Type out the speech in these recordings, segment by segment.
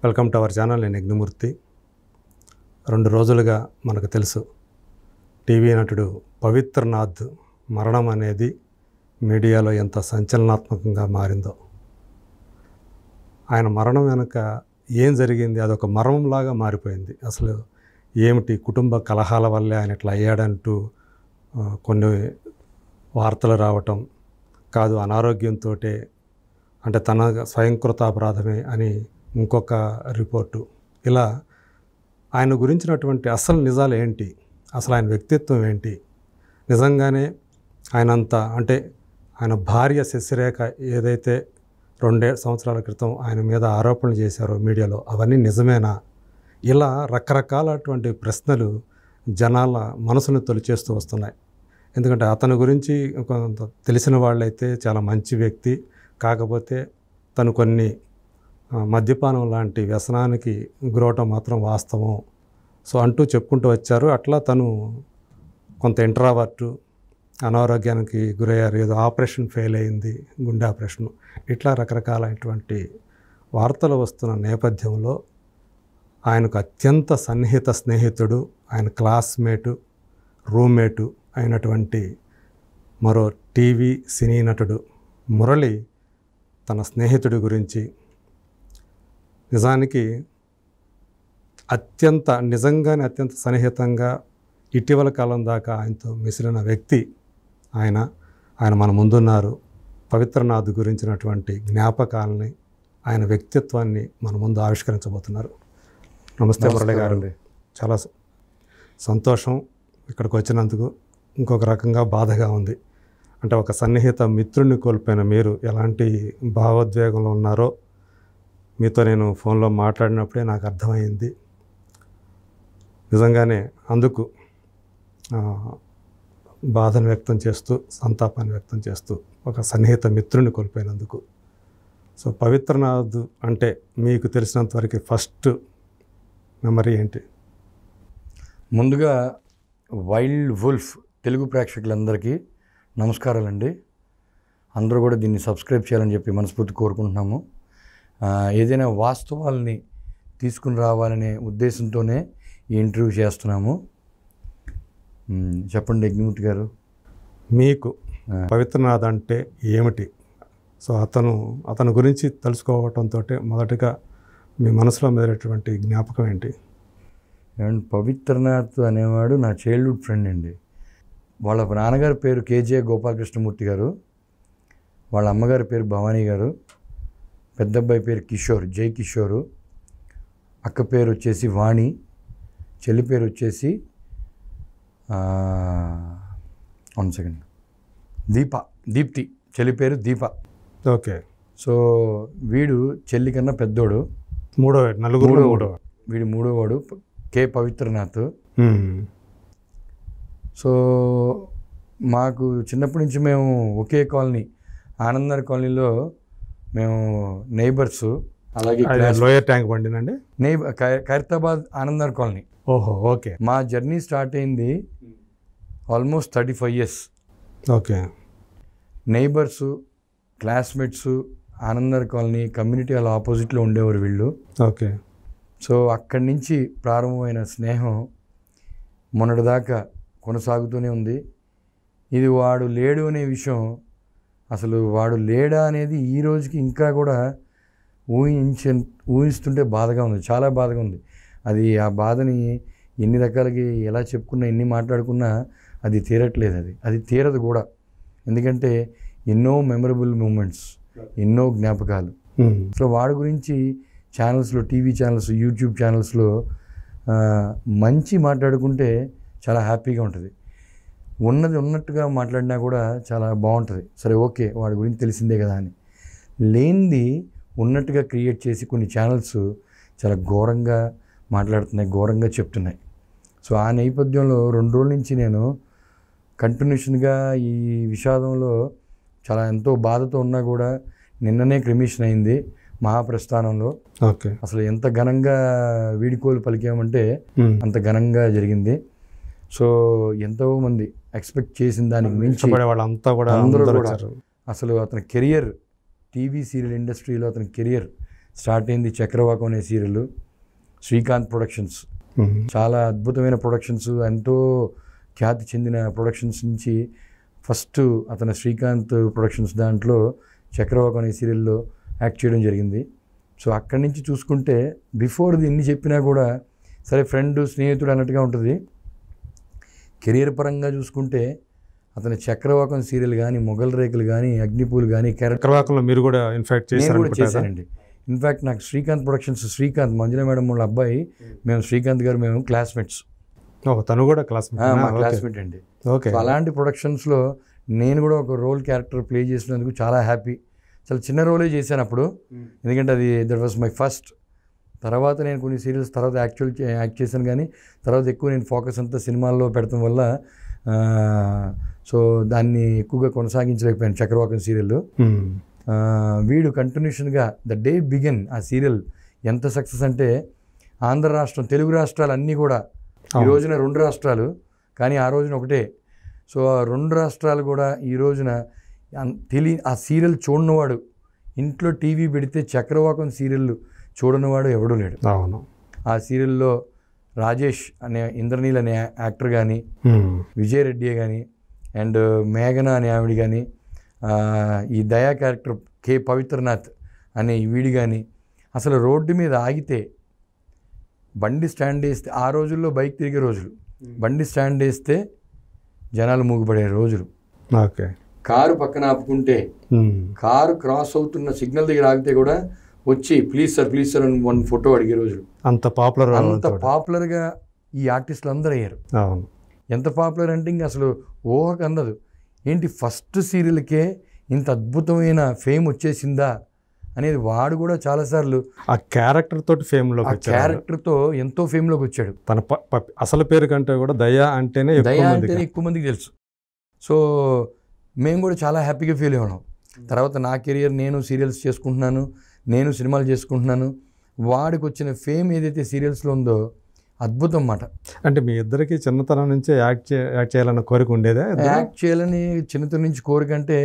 Welcome to our channel. నేను యజ్ఞమూర్తి. 2 రోజులుగా మనకు తెలుసు టీవీ నటుడు పవిత్రనాథ్ మరణం అనేది మీడియాలో ఎంత సంచలనాత్మకంగా మారిందో. ఆయన మరణం వెనుక ఏం జరిగింది, అదొక మర్మంలాగా మారిపోయింది. అసలు ఏమిటి, కుటుంబ కలహాల వల్లే ఆయన ఇట్లా అయ్యాడంటూ కొన్ని వార్తలు రావటం, కాదు అనారోగ్యంతో అంటే తన స్వయంకృతాపరాధమే అని ఇంకొక రిపోర్టు. ఇలా ఆయన గురించినటువంటి అసలు నిజాలు ఏంటి, అసలు ఆయన వ్యక్తిత్వం ఏంటి, నిజంగానే ఆయనంత అంటే ఆయన భార్య శశిరేఖ ఏదైతే 2 సంవత్సరాల క్రితం ఆయన మీద ఆరోపణలు చేశారో మీడియాలో, అవన్నీ నిజమేనా? ఇలా రకరకాలటువంటి ప్రశ్నలు జనాల మనసును తొలిచేస్తూ వస్తున్నాయి. ఎందుకంటే అతని గురించి కొంత తెలిసిన వాళ్ళైతే చాలా మంచి వ్యక్తి, కాకపోతే తను కొన్ని మద్యపానం లాంటి వ్యసనానికి గురవటం మాత్రం వాస్తవం అంటూ చెప్పుకుంటూ వచ్చారు. అట్లా తను కొంత ఇంట్రావర్టు, అనారోగ్యానికి గురయ్యారు, ఏదో ఆపరేషన్ ఫెయిల్ అయింది, గుండె ఆపరేషన్, ఇట్లా రకరకాలైనటువంటి వార్తలు వస్తున్న నేపథ్యంలో ఆయనకు అత్యంత సన్నిహిత స్నేహితుడు, ఆయన క్లాస్మేటు, రూమ్మేటు అయినటువంటి మరో టీవీ సినీ నటుడు మురళి తన స్నేహితుడి గురించి నిజానికి నిజంగానే అత్యంత సన్నిహితంగా ఇటీవల కాలం దాకా ఆయనతో మిసిలిన వ్యక్తి ఆయన మన ముందున్నారు. పవిత్రనాథ్ గురించినటువంటి జ్ఞాపకాలని, ఆయన వ్యక్తిత్వాన్ని మన ముందు ఆవిష్కరించబోతున్నారు. నమస్తే మురళి గారు. చాలా సంతోషం ఇక్కడికి వచ్చినందుకు. ఇంకొక రకంగా బాధగా ఉంది. అంటే ఒక సన్నిహిత మిత్రుడిని కోల్పోయిన మీరు ఎలాంటి భావోద్వేగంలో ఉన్నారో మీతో నేను ఫోన్లో మాట్లాడినప్పుడే నాకు అర్థమైంది. నిజంగానే అందుకు బాధను వ్యక్తం చేస్తూ, సంతాపాన్ని వ్యక్తం చేస్తూ, ఒక సన్నిహిత మిత్రుడిని కోల్పోయినందుకు. పవిత్రనాథ్ అంటే మీకు తెలిసినంతవరకు ఫస్ట్ మెమరీ ఏంటి? ముందుగా వైల్డ్ వుల్ఫ్ తెలుగు ప్రేక్షకులందరికీ నమస్కారాలండి. అందరూ కూడా దీన్ని సబ్స్క్రైబ్ చేయాలని చెప్పి మనస్ఫూర్తి కోరుకుంటున్నాము. ఏదైనా వాస్తవాల్ని తీసుకుని రావాలనే ఉద్దేశంతోనే ఈ ఇంటర్వ్యూ చేస్తున్నాము. చెప్పండి యజ్ఞమూర్తి గారు, మీకు పవిత్రనాథ్ అంటే ఏమిటి? అతను గురించి తెలుసుకోవటంతో మొదటిగా మీ మనసులో మెదిలేటువంటి జ్ఞాపకం ఏంటి? పవిత్రనాథ్ అనేవాడు నా చైల్డ్హుడ్ ఫ్రెండ్ అండి. వాళ్ళ నాన్నగారి పేరు కేజే గోపాలకృష్ణమూర్తి గారు, వాళ్ళ అమ్మగారి పేరు భవానీ గారు, పెద్దబ్బాయి పేరు కిషోర్, జై కిషోరు, అక్క పేరు వచ్చేసి వాణి, చెల్లి పేరు వచ్చేసి 1 సెకండ్ దీప్తి, చెల్లి పేరు దీప. ఓకే. వీడు చెల్లి కన్నా పెద్దోడు, వీడు మూడోవాడు కే పవిత్రనాథ్. మాకు చిన్నప్పటి నుంచి మేము ఒకే కాలనీ, ఆనందర్ కాలనీలో మేము నైబర్స్. అలాగే లోయర్ ట్యాంక్ బండినండి, ఖైరతాబాద్ ఆనందర్ కాలనీ. ఓహో, ఓకే. మా జర్నీ స్టార్ట్ అయింది almost 35 years. Okay. Neighbours, classmates, Anandar colony community hall ఆపోజిట్లో ఉండేవారు వీళ్ళు. ఓకే. అక్కడి నుంచి ప్రారంభమైన స్నేహం మొన్నటిదాకా కొనసాగుతూనే ఉంది. ఇది వాడు లేడు అనే విషయం, అసలు వాడు లేడా అనేది ఈ రోజుకి ఇంకా కూడా ఊహిస్తుంటే బాధగా ఉంది, చాలా బాధగా ఉంది. ఆ బాధని ఎన్ని రకాలకి ఎలా చెప్పుకున్నా, ఎన్ని మాట్లాడుకున్నా అది తీరట్లేదు. అది తీరదు కూడా. ఎందుకంటే ఎన్నో మెమరబుల్ మూమెంట్స్, ఎన్నో జ్ఞాపకాలు. వాడి గురించి ఛానల్స్లో, టీవీ ఛానల్స్, యూట్యూబ్ ఛానల్స్లో మంచి మాట్లాడుకుంటే చాలా హ్యాపీగా ఉంటుంది. ఉన్నది ఉన్నట్టుగా మాట్లాడినా కూడా చాలా బాగుంటుంది. సరే, ఓకే, వాడి గురించి తెలిసిందే కదా అని. లేనిది ఉన్నట్టుగా క్రియేట్ చేసి కొన్ని ఛానల్స్ చాలా ఘోరంగా మాట్లాడుతున్నాయి, ఘోరంగా చెప్తున్నాయి. ఆ నేపథ్యంలో 2 రోజుల నుంచి నేను కంటిన్యూషన్గా ఈ విషాదంలో చాలా ఎంతో బాధతో ఉన్నా కూడా నిన్ననే క్రిమిషన్ అయింది మహాప్రస్థానంలో. ఓకే. అసలు ఎంత ఘనంగా వీడుకోలు పలికామంటే అంత ఘనంగా జరిగింది. ఎంతోమంది ఎక్స్పెక్ట్ చేసిన దానికి మించి వాళ్ళంతా కూడా అసలు అతని కెరియర్, టీవీ సీరియల్ ఇండస్ట్రీలో అతని కెరియర్ స్టార్ట్ అయింది చక్రవాకం అనే సీరియల్. శ్రీకాంత్ ప్రొడక్షన్స్, చాలా అద్భుతమైన ప్రొడక్షన్స్, ఎంతో ఖ్యాతి చెందిన ప్రొడక్షన్స్ నుంచి ఫస్ట్ అతను శ్రీకాంత్ ప్రొడక్షన్స్ దాంట్లో చక్రవాకం అనే సీరియల్లో యాక్ట్ చేయడం జరిగింది. సో అక్కడి నుంచి చూసుకుంటే బిఫోర్ ఎన్ని చెప్పినా కూడా సరే ఫ్రెండ్ స్నేహితుడు అన్నట్టుగా ఉంటుంది. కెరియర్ పరంగా చూసుకుంటే అతని చక్రవాకం సీరియల్ కానీ, మొగల్ రేకులు కానీ, అగ్నిపూలు కానీ, చక్రవాకంలో మీరు కూడా ఇన్ఫాక్ట్ చేశానండి. ఇన్ఫ్యాక్ట్ నాకు శ్రీకాంత్ ప్రొడక్షన్స్, శ్రీకాంత్ మంజుల మేడం వాళ్ళ అబ్బాయి, మేము శ్రీకాంత్ గారు మేము క్లాస్మేట్స్. తను కూడా క్లాస్మేట్ అండి. అలాంటి ప్రొడక్షన్స్లో నేను కూడా ఒక రోల్ క్యారెక్టర్ ప్లే చేసినందుకు చాలా హ్యాపీ. చాలా చిన్న రోలే చేశాను అప్పుడు, ఎందుకంటే అది దట్ వాజ్ మై ఫస్ట్. తర్వాత నేను కొన్ని సీరియల్స్ తర్వాత యాక్ట్ చేశాను, కానీ తర్వాత ఎక్కువ నేను ఫోకస్ అంతా సినిమాల్లో పెడతాం వల్ల సో దాన్ని ఎక్కువగా కొనసాగించలేకపోయాను చక్రవాకం సీరియల్. వీడు కంటిన్యూషన్గా ద డే బిగిన్ ఆ సీరియల్ ఎంత సక్సెస్ అంటే ఆంధ్ర రాష్ట్రం, తెలుగు రాష్ట్రాలు అన్నీ కూడా ఈ రోజున 2 రాష్ట్రాలు, కానీ ఆ రోజున ఒకటే. సో ఆ 2 రాష్ట్రాలు కూడా ఈ రోజున ఆ సీరియల్ చూడనివాడు, ఇంట్లో టీవీ పెడితే చక్రవాకం సీరియల్ చూడనివాడు ఎవడూ లేడు. అవును. ఆ సీరియల్లో రాజేష్ అనే ఇంద్రనీల్ అనే యాక్టర్ కానీ, విజయ్ రెడ్డి కానీ, అండ్ మేఘన అనే ఆవిడ కానీ, ఈ దయా క్యారెక్టర్ కే పవిత్రనాథ్ అనే వీడి కానీ, అసలు రోడ్డు మీద ఆగితే బండి స్టాండ్ వేస్తే, ఆ రోజుల్లో బైక్ తిరిగే రోజులు, బండి స్టాండ్ వేస్తే జనాలు మూగుపడే రోజులు. ఓకే. కారు పక్కన ఆపుకుంటే, కారు క్రాస్ అవుతున్న సిగ్నల్ దగ్గర ఆగితే కూడా వచ్చి ప్లీజ్ సార్ అని 1 ఫోటో అడిగే రోజులు. అంత పాపులర్గా ఈ ఆర్టిస్టులు అందరూ అయ్యారు. అవును. ఎంత పాపులర్ అంటే ఇంక అసలు ఊహకు అందదు. ఏంటి ఫస్ట్ సీరియల్కే ఇంత అద్భుతమైన ఫేమ్ వచ్చేసిందా అనేది వాడు కూడా చాలాసార్లు ఆ క్యారెక్టర్ తోటి ఫేమ్లోకి వచ్చాడు. క్యారెక్టర్తో ఎంతో ఫేమ్లోకి వచ్చాడు. తన అసలు పేరు కంటే కూడా దయా అంటేనే ఎక్కువ మందికి తెలుసు. సో మేము కూడా చాలా హ్యాపీగా ఫీల్ అయ్యాం. తర్వాత నా కెరియర్, నేను సీరియల్స్ చేసుకుంటున్నాను, నేను సినిమాలు చేసుకుంటున్నాను. వాడికి వచ్చిన ఫేమ్ ఏదైతే సీరియల్స్లో ఉందో అద్భుతం అన్నమాట. అంటే మీ ఇద్దరికి చిన్నతనం నుంచే యాక్ట్ చేయాలన్న కోరిక ఉండేదా? యాక్ట్ చేయాలని చిన్నతనం నుంచి కోరిక అంటే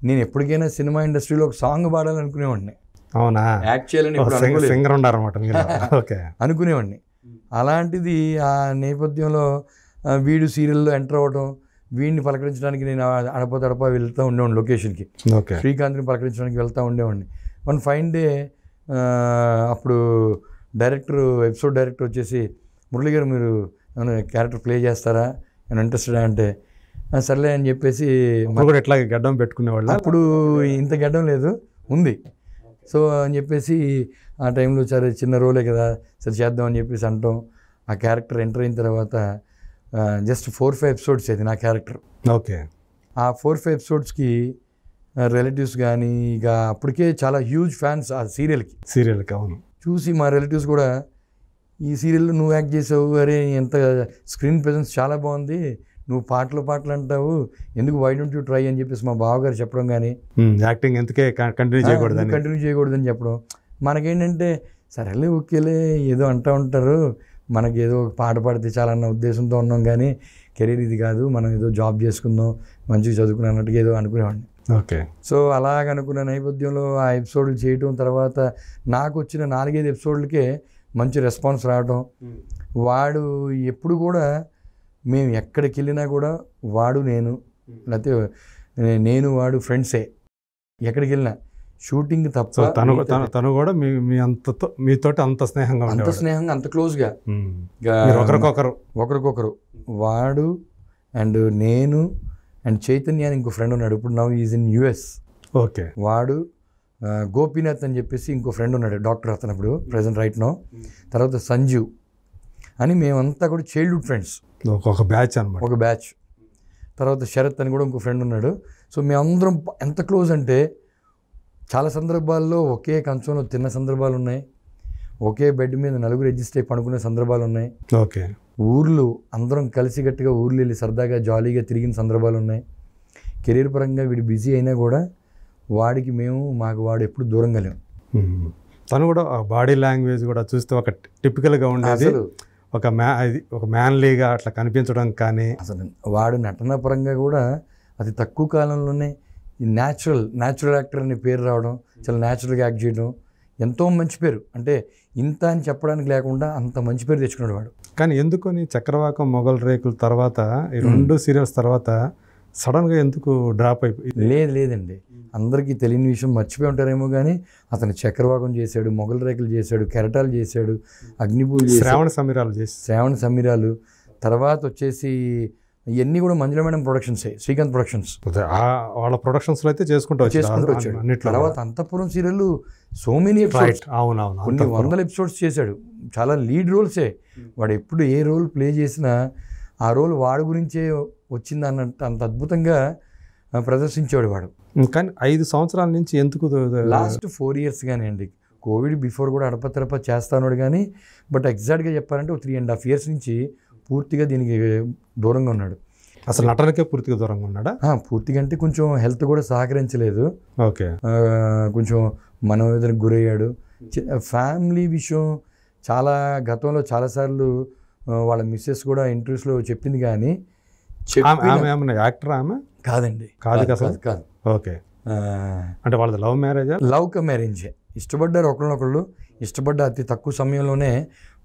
నేను ఎప్పటికైనా సినిమా ఇండస్ట్రీలో ఒక సాంగ్ పాడాలనుకునేవాడిని. అవునా? యాక్ట్ చేయాలని సింగర్ ఉన్నారన్నమాట. ఓకే. అనుకునేవాడిని. అలాంటిది ఆ నేపథ్యంలో వీడు సీరియల్లో ఎంటర్ అవ్వడం, వీడిని పలకరించడానికి నేను అడప వెళ్తూ ఉండేవాడిని లొకేషన్కి. శ్రీకాంత్ని పలకరించడానికి వెళ్తూ ఉండేవాడిని. వన్ ఫైన్ డే అప్పుడు ఎపిసోడ్ డైరెక్టర్ వచ్చేసి, మురళి గారు మీరు ఏమైనా క్యారెక్టర్ ప్లే చేస్తారా, నేను ఇంట్రెస్టెడా అంటే సర్లే అని చెప్పేసి. ఎట్లా గడ్డం పెట్టుకునేవాళ్ళు? అప్పుడు ఇంత గడ్డం లేదు, ఉంది. సో అని చెప్పేసి ఆ టైంలో సరే చిన్న రోలే కదా సరే చేద్దాం అని చెప్పేసి అంటాం. ఆ క్యారెక్టర్ ఎంటర్ అయిన తర్వాత జస్ట్ 4-5 ఎపిసోడ్స్ అది నా క్యారెక్టర్. ఓకే. ఆ 4-5 ఎపిసోడ్స్కి రిలేటివ్స్ కానీ ఇక అప్పటికే చాలా హ్యూజ్ ఫ్యాన్స్ ఆ సీరియల్కి. అవును. చూసి మా రిలేటివ్స్ కూడా ఈ సీరియల్లో నువ్వు యాక్ట్ చేసావు, అరే ఎంత స్క్రీన్ ప్రెజెన్స్ చాలా బాగుంది, నువ్వు పాటలు అంటావు, ఎందుకు వై డోంట్ యూ ట్రై అని చెప్పేసి మా బావగారు చెప్పడం కానీ, యాక్టింగ్ ఎందుకే కంటిన్యూ చేయకూడదని చెప్పడం. మనకేంటంటే సరేలే ఓకేలే ఏదో అంటూ ఉంటారు, మనకి ఏదో పాట పాడితే చాలా అన్న ఉద్దేశంతో ఉన్నాం, కానీ కెరీర్ ఇది కాదు, మనం ఏదో జాబ్ చేసుకుందాం, మంచిగా చదువుకున్నాం అన్నట్టుగా ఏదో అనుకునేవాడిని. ఓకే. సో అలాగనుకున్న నేపథ్యంలో ఆ ఎపిసోడ్లు చేయటం, తర్వాత నాకు వచ్చిన 4-5 ఎపిసోడ్లకే మంచి రెస్పాన్స్ రావటం. వాడు ఎప్పుడు కూడా మేము ఎక్కడికి వెళ్ళినా కూడా వాడు నేను, లేకపోతే నేను వాడు ఫ్రెండ్సే. ఎక్కడికి వెళ్ళినా షూటింగ్ తప్ప తను కూడా మీతోటి అంత స్నేహంగా అంత క్లోజ్గా ఒకరికొకరు వాడు అండ్ నేను అండ్ చైతన్య అని ఇంకో ఫ్రెండ్ ఉన్నాడు. ఇప్పుడు now is in US. Okay. వాడు గోపీనాథ్ అని చెప్పేసి ఇంకో ఫ్రెండ్ ఉన్నాడు, డాక్టర్ అతను ఇప్పుడు ప్రజెంట్ రైట్ నో. తర్వాత సంజీవ్ అని మేమంతా కూడా చైల్డ్హుడ్ ఫ్రెండ్స్, ఒక బ్యాచ్. తర్వాత శరత్ అని కూడా ఇంకో ఫ్రెండ్ ఉన్నాడు. సో మేమందరం ఎంత క్లోజ్ అంటే చాలా సందర్భాల్లో ఒకే కంచంలో తిన్న సందర్భాలు ఉన్నాయి, ఒకే బెడ్ మీద 4 అడ్జస్ట్ అయి పడుకునే సందర్భాలు ఉన్నాయి. ఓకే. ఊర్లు అందరం కలిసిగట్టుగా ఊర్లు వెళ్ళి సరదాగా జాలీగా తిరిగిన సందర్భాలు ఉన్నాయి. కెరీర్ పరంగా వీడు బిజీ అయినా కూడా వాడికి మాకు వాడు ఎప్పుడు దూరంగా లేవు. తను కూడా బాడీ లాంగ్వేజ్ కూడా చూస్తే ఒక టిపికల్గా ఉండేది, ఒక మ్యాన్లీగా అట్లా కనిపించడం. కానీ అసలు వాడు నటన పరంగా కూడా అతి తక్కువ కాలంలోనే ఈ న్యాచురల్ యాక్టర్ అనే పేరు రావడం, చాలా న్యాచురల్గా యాక్ట్ చేయడం, ఎంతో మంచి పేరు, అంటే ఇంత అని చెప్పడానికి లేకుండా అంత మంచి పేరు తెచ్చుకున్నాడు వాడు. కానీ ఎందుకని చక్రవాకం, మొగల్ రేకుల తర్వాత ఈ 2 సీరియల్స్ తర్వాత సడన్గా ఎందుకు డ్రాప్ అయిపోయింది? లేదండి, అందరికీ తెలియని విషయం, మర్చిపోయి ఉంటారేమో కానీ అతను చక్రవాకం చేశాడు, మొగల్ రేకులు చేశాడు, కెరటాలు చేశాడు, అగ్నిపూలు చేశాడు, శ్రావణ సమీరాలు, తర్వాత వచ్చేసి ఇవన్నీ కూడా మంజుల మేడం ప్రొడక్షన్సే, శ్రీకాంత్ ప్రొడక్షన్స్ వాళ్ళ ప్రొడక్షన్స్లో అయితే చేసుకుంటూ వచ్చాడు. తర్వాత అంతఃపురం సీరియల్ సో మెనీ ఎపిసోడ్స్, కొన్ని వందల ఎపిసోడ్స్ చేశాడు, చాలా లీడ్ రోల్సే. వాడు ఎప్పుడు ఏ రోల్ ప్లే చేసినా ఆ రోల్ వాడి గురించే వచ్చింది అన్నట్టు అంత అద్భుతంగా ప్రదర్శించేవాడు వాడు. కానీ 5 సంవత్సరాల నుంచి ఎందుకు? లాస్ట్ 4 years కానీ అండి, కోవిడ్ బిఫోర్ కూడా అడపతరప చేస్తాడు కానీ, బట్ ఎగ్జాక్ట్గా చెప్పాలంటే 3.5 years నుంచి పూర్తిగా దీనికి దూరంగా ఉన్నాడు. అసలు నటనకే పూర్తిగా దూరంగా ఉన్నాడా? పూర్తిగా అంటే కొంచెం హెల్త్ కూడా సహకరించలేదు. ఓకే, కొంచెం మనోవేదనకు గురయ్యాడు. ఫ్యామిలీ విషయం చాలా గతంలో చాలాసార్లు వాళ్ళ మిస్సెస్ కూడా ఇంటర్వ్యూస్లో చెప్పింది కానీ యాక్టర్ ఆమె కాదండి, కాదు. ఓకే, అంటే వాళ్ళది లవ్ మ్యారేజా? లవ్ కమ్ మ్యారేజే. ఇష్టపడ్డారు ఒకళ్ళనొకళ్ళు, ఇష్టపడ్డ అతి తక్కువ సమయంలోనే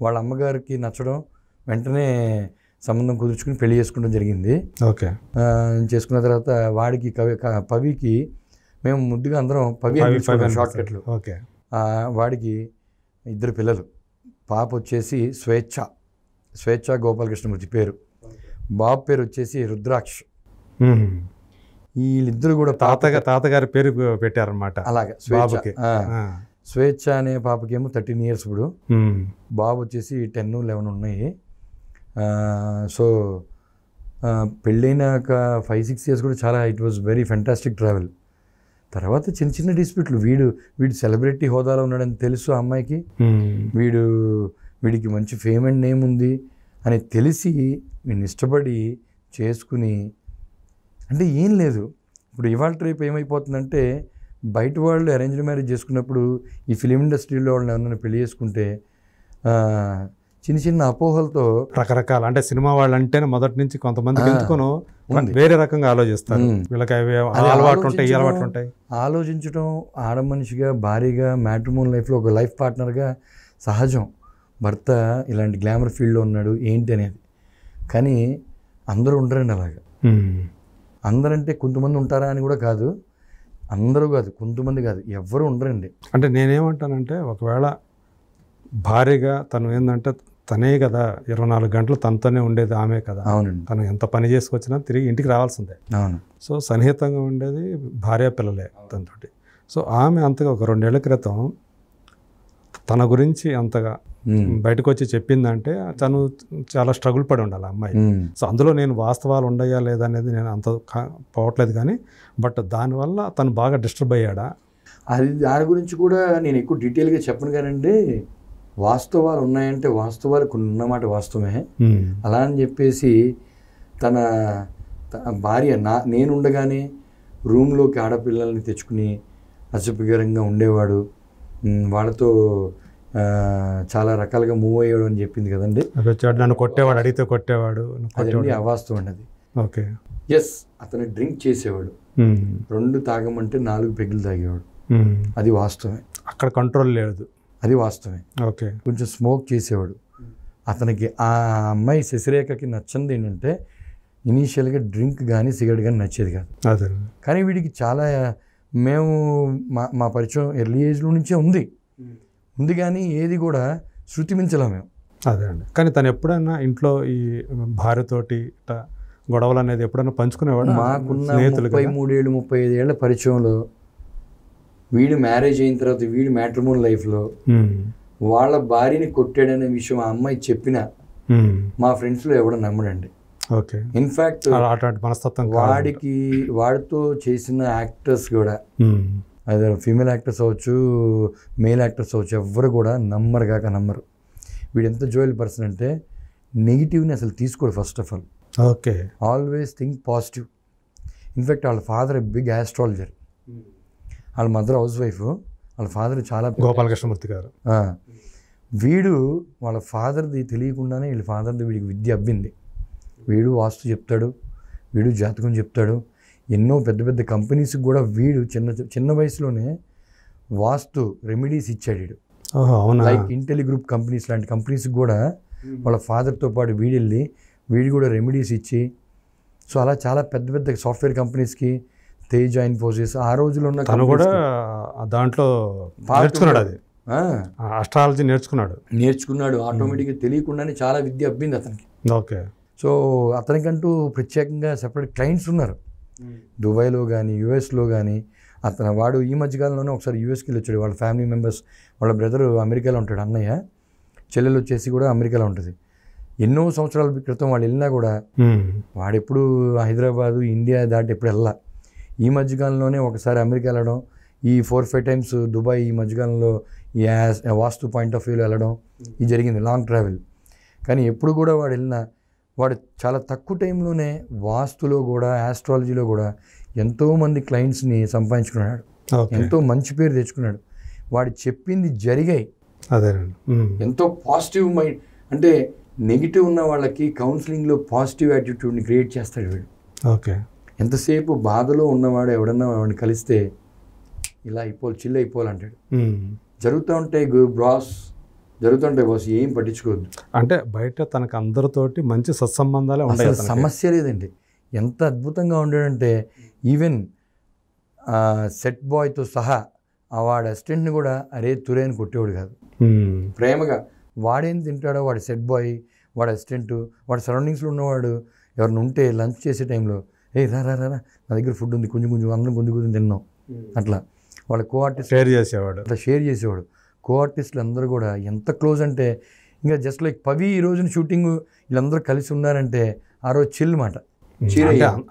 వాళ్ళ అమ్మగారికి నచ్చడం, వెంటనే సంబంధం కుదుర్చుకుని పెళ్లి చేసుకోవడం జరిగింది. ఓకే, చేసుకున్న తర్వాత వాడికి పవికి మేము ముద్దుగా అందరం పవి షార్ట్ కట్లు. ఓకే, వాడికి 2 పిల్లలు, పాప వచ్చేసి స్వేచ్ఛ గోపాలకృష్ణమూర్తి పేరు, బాబు పేరు వచ్చేసి రుద్రాక్ష్. వీళ్ళిద్దరు కూడా తాతగారి పేరు పెట్టారనమాట. అలాగే స్వేచ్ఛ అనే పాపకేమో 13 years ఇప్పుడు, బాబు వచ్చేసి 10, 11 ఉన్నాయి. సో పెళ్ళైనాక 5-6 years కూడా చాలా it was very fantastic travel. తర్వాత చిన్న చిన్న డిస్ప్యూట్లు, వీడు సెలబ్రిటీ హోదాలో ఉన్నాడని తెలుసు ఆ అమ్మాయికి, వీడికి మంచి ఫేమ్ అండ్ నేమ్ ఉంది అని తెలిసి వీడిని ఇష్టపడి చేసుకుని, అంటే ఏం లేదు. ఇప్పుడు ఇవాళ రేపు ఏమైపోతుందంటే, బయట వాళ్ళు అరేంజ్డ్ మ్యారేజ్ చేసుకున్నప్పుడు ఈ ఫిలిం ఇండస్ట్రీలో వాళ్ళని ఎవరైనా పెళ్లి చేసుకుంటే చిన్న చిన్న అపోహలతో రకరకాల, అంటే సినిమా వాళ్ళు అంటేనే మొదటి నుంచి కొంతమంది ఎందుకునో వేరే రకంగా ఆలోచిస్తారు. వీళ్ళకి అలవాటు ఉంటాయి. ఆలోచించడం ఆడ మనిషిగా, భారీగా, మ్యాట్రిమోనియల్ లైఫ్లో ఒక లైఫ్ పార్ట్నర్గా సహజం. భర్త ఇలాంటి గ్లామర్ ఫీల్డ్లో ఉన్నాడు ఏంటి అనేది. కానీ అందరూ ఉండరండి అలాగా. అందరంటే కొంతమంది ఉంటారా అని కూడా కాదు, అందరూ కాదు, కొంతమంది కాదు, ఎవ్వరూ ఉండరండి. అంటే నేనేమంటానంటే, ఒకవేళ భారీగా తను ఏంటంటే తనే కదా 24 గంటలు తనతోనే ఉండేది ఆమె కదా. అవునండి, తను ఎంత పని చేసుకొచ్చినా తిరిగి ఇంటికి రావాల్సిందే. అవును. సో సన్నిహితంగా ఉండేది భార్య పిల్లలే తనతోటి. సో ఆమె అంతగా ఒక 2 ఏళ్ల క్రితం తన గురించి అంతగా బయటకు వచ్చి చెప్పిందంటే తను చాలా స్ట్రగుల్ పడి ఉండాలి అమ్మాయి. సో అందులో నేను వాస్తవాలు ఉండయా లేదా అనేది నేను అంత పోవట్లేదు కానీ, బట్ దానివల్ల తను బాగా డిస్టర్బ్ అయ్యాడా అది దాని గురించి కూడా నేను ఎక్కువ డీటెయిల్గా చెప్పను కానండి. వాస్తవాలు ఉన్నాయంటే వాస్తవాలు కొన్ని ఉన్నమాట వాస్తవమే. అలా అని చెప్పేసి తన భార్య నేను ఉండగానే రూమ్లోకి ఆడపిల్లల్ని తెచ్చుకుని అసభ్యకరంగా ఉండేవాడు, వాళ్ళతో చాలా రకాలుగా మూవ్ అయ్యాడు అని చెప్పింది కదండి. నన్ను కొట్టేవాడు, అడిగితే కొట్టేవాడు. అదండి అవాస్తవం అండి అది. ఓకే, ఎస్, అతను డ్రింక్ చేసేవాడు, 2 తాగమంటే 4 పెగ్గులు తాగేవాడు, అది వాస్తవమే. అక్కడ కంట్రోల్ లేదు, అది వాస్తవమే. ఓకే, కొంచెం స్మోక్ చేసేవాడు. అతనికి ఆ అమ్మాయి శశిరేఖకి నచ్చింది ఏంటంటే, ఇనీషియల్గా డ్రింక్ కానీ సిగరెట్ కానీ నచ్చేది కాదు. అదే, కానీ వీడికి చాలా, మేము మా పరిచయం ఎర్లీ ఏజ్లో నుంచే ఉంది కానీ ఏది కూడా శృతి మించలా మేము. అదే అండి. కానీ తను ఎప్పుడైనా ఇంట్లో ఈ భార్యతోటి గొడవలు అనేది ఎప్పుడైనా పంచుకునేవాడు? మాకున్న 33 ఏళ్ళు 35 ఏళ్ల పరిచయంలో, వీడు మ్యారేజ్ అయిన తర్వాత వీడు మ్యాట్రిమోనియల్ లైఫ్లో వాళ్ళ భార్యని కొట్టాడనే విషయం ఆ అమ్మాయి చెప్పినా మా ఫ్రెండ్స్లో ఎవడో నమ్మడండి. ఓకే, ఇన్ఫ్యాక్ట్ మనస్తత్వం వాడితో చేసిన యాక్టర్స్ కూడా, అదే ఫీమేల్ యాక్టర్స్ అవ్వచ్చు, మేల్ యాక్టర్స్ అవ్వచ్చు, ఎవ్వరు కూడా నమ్మరు. వీడు ఎంత జోయల్ పర్సన్ అంటే నెగిటివ్ని అసలు తీసుకోడు first of all. Okay, always think positive. In fact వాళ్ళ ఫాదర్ బిగ్ ఆస్ట్రాలజర్, వాళ్ళ మదర్ హౌస్ వైఫ్, వాళ్ళ ఫాదర్ చాలా గోపాలకృష్ణమూర్తి గారు. వీడు వాళ్ళ ఫాదర్ది తెలియకుండానే వీళ్ళ ఫాదర్ది వీడికి విద్య అబ్బింది. వీడు వాస్తు చెప్తాడు, వీడు జాతకం చెప్తాడు, ఎన్నో పెద్ద పెద్ద కంపెనీస్కి కూడా వీడు చిన్న వయసులోనే వాస్తు రెమెడీస్ ఇచ్చాడు వీడు. ఓహో, అవునా? లైక్ ఇంటెలి గ్రూప్ కంపెనీస్ లాంటి కంపెనీస్కి కూడా వాళ్ళ ఫాదర్తో పాటు వీడెళ్ళి వీడు కూడా రెమెడీస్ ఇచ్చి, సో అలా చాలా పెద్ద పెద్ద సాఫ్ట్వేర్ కంపెనీస్కి, తేజ్ ఇన్ఫోసిస్ ఆ రోజుల్లో ఉన్న తను కూడా దాంట్లో నేర్చుకున్నాడు, అది అస్ట్రాలజీ నేర్చుకున్నాడు. ఆటోమేటిక్గా తెలియకుండానే చాలా విద్య అబ్బింది అతనికి. ఓకే. సో అతనికంటూ ప్రత్యేకంగా సెపరేట్ క్లయింట్స్ ఉన్నారు దుబాయ్లో కానీ యూఎస్లో కానీ. వాడు ఈ మధ్యకాలంలోనే ఒకసారి యూఎస్కి వెళ్ళి వచ్చాడు. వాళ్ళ ఫ్యామిలీ మెంబర్స్, వాళ్ళ బ్రదర్ అమెరికాలో ఉంటాడు, అన్నయ్య, చెల్లెలు వచ్చేసి కూడా అమెరికాలో ఉంటుంది. ఎన్నో సంవత్సరాల క్రితం వాళ్ళు వెళ్ళినా కూడా వాడెప్పుడు హైదరాబాదు ఇండియా దాటి ఎప్పుడు వెళ్ళా. ఈ మధ్యకాలంలోనే ఒకసారి అమెరికా వెళ్ళడం, ఈ 4-5 టైమ్స్ దుబాయ్ ఈ మధ్యకాలంలో ఈ వాస్తు పాయింట్ ఆఫ్ వ్యూలో వెళ్ళడం ఇది జరిగింది, లాంగ్ ట్రావెల్. కానీ ఎప్పుడు కూడా వాడు వెళ్ళినా వాడు చాలా తక్కువ టైంలోనే వాస్తులో కూడా ఆస్ట్రాలజీలో కూడా ఎంతోమంది క్లయింట్స్ని సంపాదించుకున్నాడు, ఎంతో మంచి పేరు తెచ్చుకున్నాడు. వాడు చెప్పింది జరిగాయి. ఎంతో పాజిటివ్ మైండ్, అంటే నెగిటివ్ ఉన్న వాళ్ళకి కౌన్సిలింగ్లో పాజిటివ్ యాటిట్యూడ్ని క్రియేట్ చేస్తాడు వీడు. ఓకే. ఎంతసేపు బాధలో ఉన్నవాడు ఎవడన్నా వాడిని కలిస్తే ఇలా చిల్ అయిపోవాలంటాడు. జరుగుతూ ఉంటాయి బాస్, జరుగుతుంటాయి బాస్, ఏం పట్టించుకోవద్దు. అంటే బయట తనకు అందరితోటి మంచి సత్సంబంధాలే ఉంటాయి, సమస్య లేదండి. ఎంత అద్భుతంగా ఉండాడంటే ఈవెన్ సెట్ బాయ్తో సహా వాడి అసిస్టెంట్ని కూడా అరే తురే అని కొట్టేవాడు కాదు, ప్రేమగా. వాడేం తింటాడో వాడి సెట్ బాయ్, వాడి అసిస్టెంట్, వాడి సరౌండింగ్స్లో ఉన్నవాడు ఎవరిని ఉంటే లంచ్ చేసే టైంలో ఏ రా రా రా నా దగ్గర ఫుడ్ ఉంది, కొంచెం అందరం కొంచెం తిన్నాం, అట్లా వాళ్ళ కో ఆర్టిస్ట్ షేర్ చేసేవాడు, అట్లా షేర్ చేసేవాడు. కో ఆర్టిస్టులు అందరూ కూడా ఎంత క్లోజ్ అంటే ఇంకా జస్ట్ లైక్ పవి ఈ రోజున షూటింగ్ వీళ్ళందరూ కలిసి ఉన్నారంటే ఆ రోజు చిల్ మాట.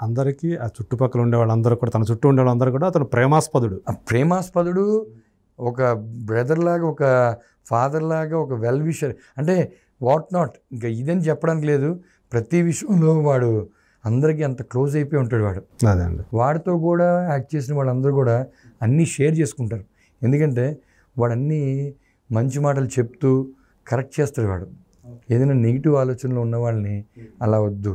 అందరికీ ఆ చుట్టుపక్కల ఉండే వాళ్ళందరూ కూడా, తన చుట్టూ ఉండే వాళ్ళందరూ కూడా అతను ప్రేమాస్పదుడు, ఒక బ్రదర్ లాగా, ఒక ఫాదర్ లాగా, ఒక వెల్ విషర్, అంటే వాట్ నాట్, ఇంకా ఇదని చెప్పడానికి లేదు. ప్రతి విషయంలో వాడు అందరికీ అంత క్లోజ్ అయిపోయి ఉంటాడు వాడు. వాడితో కూడా యాక్ట్ చేసిన వాళ్ళందరూ కూడా అన్నీ షేర్ చేసుకుంటారు. ఎందుకంటే వాడు అన్నీ మంచి మాటలు చెప్తూ కరెక్ట్ చేస్తాడు. వాడు ఏదైనా నెగిటివ్ ఆలోచనలో ఉన్న వాళ్ళని అలా వద్దు,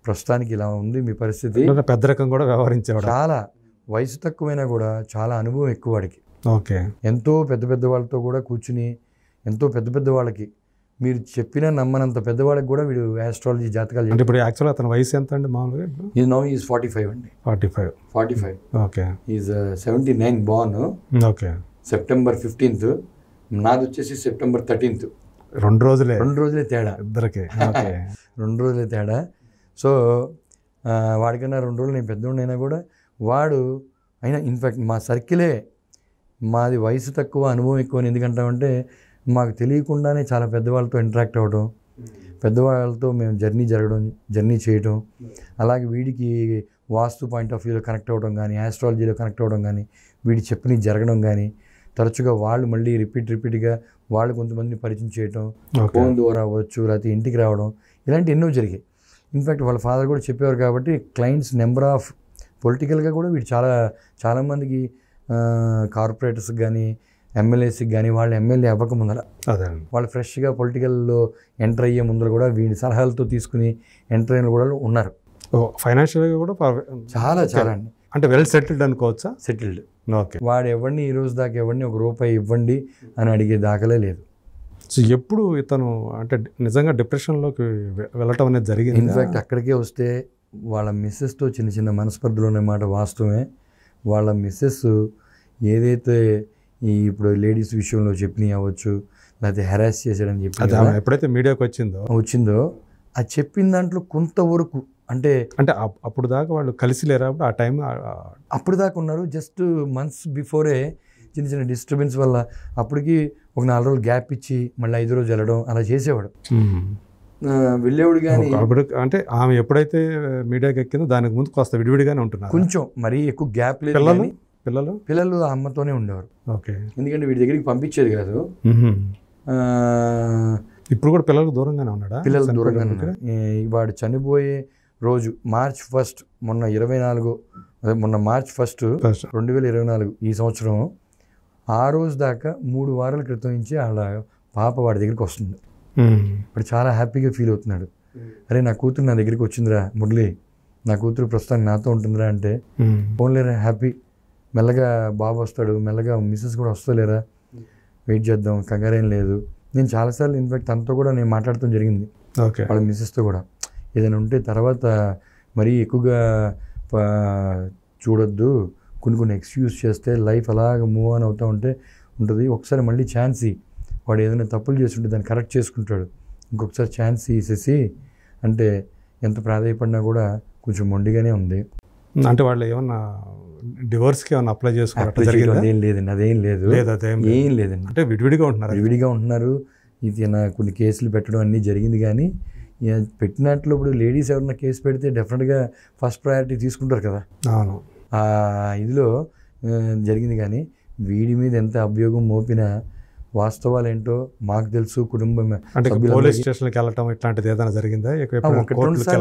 ప్రస్తుతానికి ఇలా ఉంది మీ పరిస్థితి, పెద్ద రకం కూడా వ్యవహరించేవాడు. చాలా వయసు తక్కువైనా కూడా చాలా అనుభవం ఎక్కువ వాడికి. ఓకే. ఎంతో పెద్ద పెద్ద వాళ్ళతో కూడా కూర్చుని, ఎంతో పెద్ద పెద్ద వాళ్ళకి మీరు చెప్పినా నమ్మనంత పెద్దవాళ్ళకి కూడా వీడు ఆస్ట్రాలజీ జాతకాలు. అంటే ఇప్పుడు యాక్చువల్గా అతని వయసు ఎంత అండి మామూలుగా? నౌ ఈజ్ 45 అండి. 45. Okay. Is 79 Born. Okay. September 15th, నాది వచ్చేసి సెప్టెంబర్ 13th. 2 రోజులే తేడా ఇద్దరికి. 2 రోజులే తేడా. సో వాడికన్నా 2 రోజులు నేను పెద్దోడినైనా కూడా వాడు అయినా, ఇన్ఫ్యాక్ట్ మా సర్కిలే, మాది వయసు తక్కువ అనుభవం ఎక్కువ అని ఎందుకంటామంటే మాకు తెలియకుండానే చాలా పెద్దవాళ్ళతో ఇంటరాక్ట్ అవ్వడం, పెద్దవాళ్ళతో మేము జర్నీ చేయడం, అలాగే వీడికి వాస్తు పాయింట్ ఆఫ్ వ్యూలో కనెక్ట్ అవ్వడం కానీ, ఆస్ట్రాలజీలో కనెక్ట్ అవ్వడం కానీ, వీడి చెప్పినవి జరగడం కానీ, తరచుగా వాళ్ళు మళ్ళీ రిపీట్గా వాళ్ళు కొంతమందిని పరిచయం చేయడం, ఫోన్ ద్వారా అవ్వచ్చు, లేకపోతే ఇంటికి రావడం, ఇలాంటి ఎన్నో జరిగాయి. ఇన్ఫ్యాక్ట్ వాళ్ళ ఫాదర్ కూడా చెప్పేవారు కాబట్టి క్లయింట్స్ నెంబర్ ఆఫ్ పొలిటికల్గా కూడా వీడు చాలామందికి కార్పొరేటర్స్కి కానీ, ఎమ్మెల్యేస్కి కానీ, వాళ్ళు ఎమ్మెల్యే అవ్వక ముందర వాళ్ళు ఫ్రెష్గా పొలిటికల్లో ఎంటర్ అయ్యే ముందర కూడా వీడి సలహాలతో తీసుకుని ఎంటర్ అయిన కూడా ఉన్నారు. ఫైనాన్షియల్గా కూడా చాలా అండి. అంటే వెల్ సెటిల్డ్ అనుకోవచ్చా? సెటిల్డ్. ఓకే. వాడు ఎవరిని ఈ రోజు దాకా ఎవరిని ₹1 ఇవ్వండి అని అడిగే దాఖలే లేదు. సో ఎప్పుడు ఇతను అంటే నిజంగా డిప్రెషన్లోకి వెళ్ళటం అనేది జరిగింది? ఇన్ఫ్యాక్ట్ అక్కడికే వస్తే వాళ్ళ మిస్సెస్తో చిన్న మనస్పర్ధలు ఉన్నమాట వాస్తవమే. వాళ్ళ మిస్సెస్ ఏదైతే ఇప్పుడు లేడీస్ విషయంలో చెప్పినవి అవ్వచ్చు, లేకపోతే హెరాస్ చేసాడని చెప్పి ఎప్పుడైతే మీడియాకి వచ్చిందో అది చెప్పిన దాంట్లో కొంతవరకు అంటే అప్పుడు దాకా వాళ్ళు కలిసి లేరా? ఆ టైం అప్పుడు దాకా ఉన్నారు. జస్ట్ మంత్స్ బిఫోరే చిన్న డిస్టర్బెన్స్ వల్ల అప్పటికి ఒక 4 రోజులు గ్యాప్ ఇచ్చి మళ్ళీ 5 రోజులు వెళ్ళడం అలా చేసేవాడు, వెళ్ళేవాడు. కానీ అంటే ఆమె ఎప్పుడైతే మీడియాకి ఎక్కిందో దానికి ముందు కాస్త విడివిడిగానే ఉంటున్నారు, కొంచెం మరీ ఎక్కువ గ్యాప్ లేదు. పిల్లలు ఆ అమ్మతోనే ఉండేవారు. ఓకే. ఎందుకంటే వీడి దగ్గరికి పంపించేది కాదు. ఇప్పుడు కూడా పిల్లలు దూరంగానే ఉన్నాడా? పిల్లలు దూరంగానే ఉన్నారు. వాడు చనిపోయే రోజు March 1st, మొన్న March 1st 2024 ఈ సంవత్సరం, ఆ రోజు దాకా 3 వారాల క్రితం నుంచి వాళ్ళ పాప వాడి దగ్గరికి వస్తుంది. వాడు చాలా హ్యాపీగా ఫీల్ అవుతున్నాడు. అరే నా కూతురు నా దగ్గరికి వచ్చిందిరా మురళి, నా కూతురు ప్రస్తుతానికి నాతో ఉంటుందిరా అంటే, ఫోన్లేరా హ్యాపీ, మెల్లగా బాబు వస్తాడు, మెల్లగా మిస్సెస్ కూడా వస్తలేరా, వెయిట్ చేద్దాం, కంగారేం లేదు. నేను చాలాసార్లు ఇన్ఫాక్ట్ తనతో కూడా నేను మాట్లాడటం జరిగింది, ఓకే. వాళ్ళ మిస్సెస్తో కూడా. ఏదైనా ఉంటే తర్వాత మరీ ఎక్కువగా చూడొద్దు, కొన్ని ఎక్స్క్యూజ్ చేస్తే లైఫ్ అలాగ మూవ్ ఆన్ అవుతూ ఉంటుంది. ఒకసారి మళ్ళీ ఛాన్స్ వాడు ఏదైనా తప్పులు చేస్తుంటే దాన్ని కరెక్ట్ చేసుకుంటాడు, ఇంకొకసారి ఛాన్స్ ఇసేసి అంటే ఎంత ప్రాధాయపడినా కూడా కొంచెం మొండిగానే ఉంది. అంటే వాళ్ళు ఏమన్నా డివోర్స్కి ఏమన్నా అప్లై చేసుకోవడం జరిగింది? అదేం లేదండి, అదేం లేదు, ఏం లేదండి. అంటే విడివిడిగా ఉంటున్నారు. ఇది కొన్ని కేసులు పెట్టడం అన్నీ జరిగింది. కానీ పెట్టినట్లు ఇప్పుడు లేడీస్ ఎవరన్నా కేసు పెడితే డెఫినెట్గా ఫస్ట్ ప్రయారిటీ తీసుకుంటారు కదా. అవును. ఆ ఇదిలో జరిగింది. కానీ వీడి మీద ఎంత అభియోగం మోపినా వాస్తవాలు ఏంటో మాకు తెలుసు. కుటుంబం అంటే పోలీస్ స్టేషన్కి వెళ్ళటం ఇట్లాంటిది ఏదైనా జరిగిందా?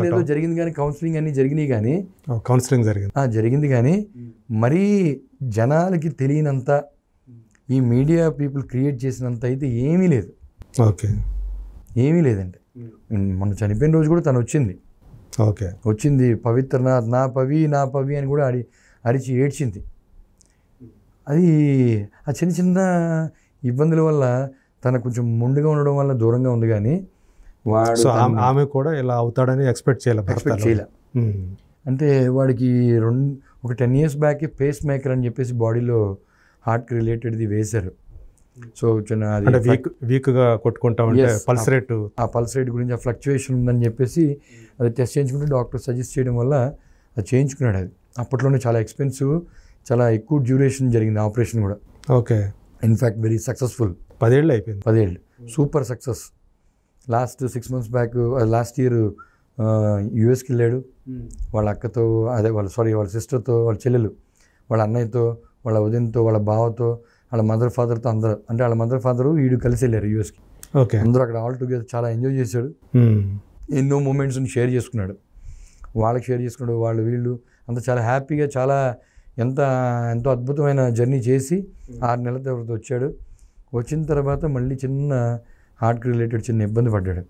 ఏదో జరిగింది కానీ కౌన్సిలింగ్ అన్నీ జరిగినాయి. కానీ కౌన్సిలింగ్ జరిగింది కానీ మరీ జనాలకి తెలియనంత ఈ మీడియా పీపుల్ క్రియేట్ చేసినంత అయితే ఏమీ లేదు. ఓకే. ఏమీ లేదండి. మొన్న చనిపోయిన రోజు కూడా తను వచ్చింది పవిత్రనాథ్, నా పవి అని కూడా అరిచి ఏడ్చింది. అది ఆ చిన్న చిన్న ఇబ్బందుల వల్ల తన కొంచెం మొండిగా ఉండడం వల్ల దూరంగా ఉంది. కానీ వాడు ఆమె కూడా ఇలా అవుతాడని ఎక్స్పెక్ట్ చేయలే. అంటే వాడికి ఒక 10 years బ్యాక్ పేస్ మేకర్ అని చెప్పేసి బాడీలో హార్ట్కి రిలేటెడ్ది వేశారు. సో వీక్గా కొట్టుకుంటా ఉంటే పల్స్ రేట్ గురించి ఆ ఫ్లక్చువేషన్ ఉందని చెప్పేసి అది టెస్ట్ చేయించుకుంటే డాక్టర్ సజెస్ట్ చేయడం వల్ల అది చేయించుకున్నాడు. అది అప్పట్లోనే చాలా ఎక్స్పెన్సివ్, చాలా ఎక్కువ డ్యూరేషన్ జరిగింది ఆపరేషన్ కూడా. ఓకే. In fact very successful. 10 ఏళ్ళు అయిపోయింది. 10 ఏళ్ళు super success. Last 6 months back last year యూఎస్కి వెళ్ళాడు వాళ్ళ అక్కతో, వాళ్ళ సిస్టర్తో, వాళ్ళ చెల్లెలు, వాళ్ళ అన్నయ్యతో, వాళ్ళ ఉదయంతో, వాళ్ళ బావతో, వాళ్ళ మదర్ ఫాదర్తో అందరూ. అంటే వాళ్ళ మదర్ ఫాదరు వీడు కలిసి వెళ్ళారు యూఎస్కి. ఓకే. అందరూ అక్కడ ఆల్ టుగెదర్ చాలా ఎంజాయ్ చేశాడు. ఎన్నో మూమెంట్స్ని షేర్ చేసుకున్నాడు. వాళ్ళు వీళ్ళు అంతా చాలా హ్యాపీగా, చాలా ఎంతో అద్భుతమైన జర్నీ చేసి 6 నెలల తర్వాత వచ్చాడు. వచ్చిన తర్వాత మళ్ళీ చిన్న హార్ట్కి రిలేటెడ్ చిన్న ఇబ్బంది పడ్డాడు.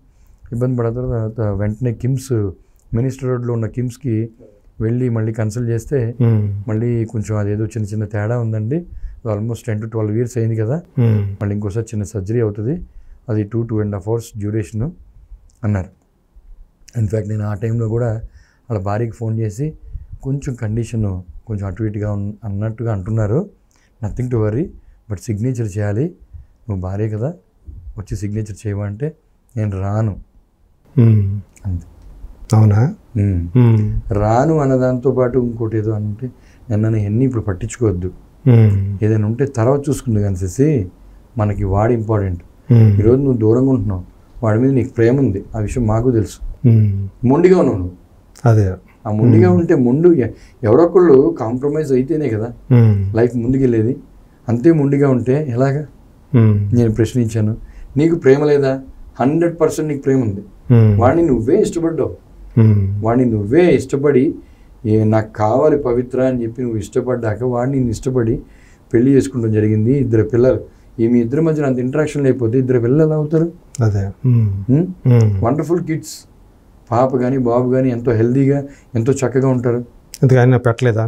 పడిన తర్వాత వెంటనే కిమ్స్, మినిస్టర్ రోడ్లో ఉన్న కిమ్స్కి వెళ్ళి మళ్ళీ కన్సల్ట్ చేస్తే మళ్ళీ కొంచెం అదేదో చిన్న తేడా ఉందండి, ఆల్మోస్ట్ 10 to 12 years అయింది కదా, మళ్ళీ ఇంకోసారి చిన్న సర్జరీ అవుతుంది, అది 2.5 hours డ్యూరేషను అన్నారు. ఇన్ఫ్యాక్ట్ నేను ఆ టైంలో కూడా వాళ్ళ భార్యకి ఫోన్ చేసి కొంచెం కండిషను కొంచెం అటు ఇటుగా అన్నట్టుగా అంటున్నారు, nothing to worry, but signature చేయాలి, నువ్వు భార్య కదా వచ్చి సిగ్నేచర్ చేయమంటే నేను రాను అంతే. అవునా? రాను అన్నదాంతో పాటు ఇంకోటి ఏదో అంటే నన్ను ఎన్ని ఇప్పుడు పట్టించుకోవద్దు, ఏదైనా ఉంటే తర్వాత చూసుకుంది కనిసేసి మనకి వాడు ఇంపార్టెంట్. ఈరోజు నువ్వు దూరంగా ఉంటున్నావు, వాడి మీద నీకు ప్రేమ ఉంది, ఆ విషయం మాకు తెలుసు. మొండిగా ఉన్నావు నువ్వు. అదే ఆ మొండిగా ఉంటే ఎవరొకళ్ళు కాంప్రమైజ్ అయితేనే కదా లైఫ్ ముందుకెళ్ళేది. అంతే మొండిగా ఉంటే ఎలాగా? నేను ప్రశ్నించాను, నీకు ప్రేమ లేదా? 100% నీకు ప్రేమ ఉంది. వాడిని నువ్వే ఇష్టపడ్డావు, వాడిని నువ్వే ఇష్టపడి నాకు కావాలి పవిత్ర అని చెప్పి నువ్వు ఇష్టపడ్డాక వాడిని నేను ఇష్టపడి పెళ్లి చేసుకోవడం జరిగింది. 2 పిల్లలు. మీ ఇద్దరి మధ్యన అంత ఇంటరాక్షన్ లేకపోతే 2 పిల్లలు ఎలా అవుతారు? అదే వండర్ఫుల్ కిడ్స్, పాప కానీ బాబు కానీ ఎంతో హెల్దీగా ఎంతో చక్కగా ఉంటారు. పెట్టలేదా?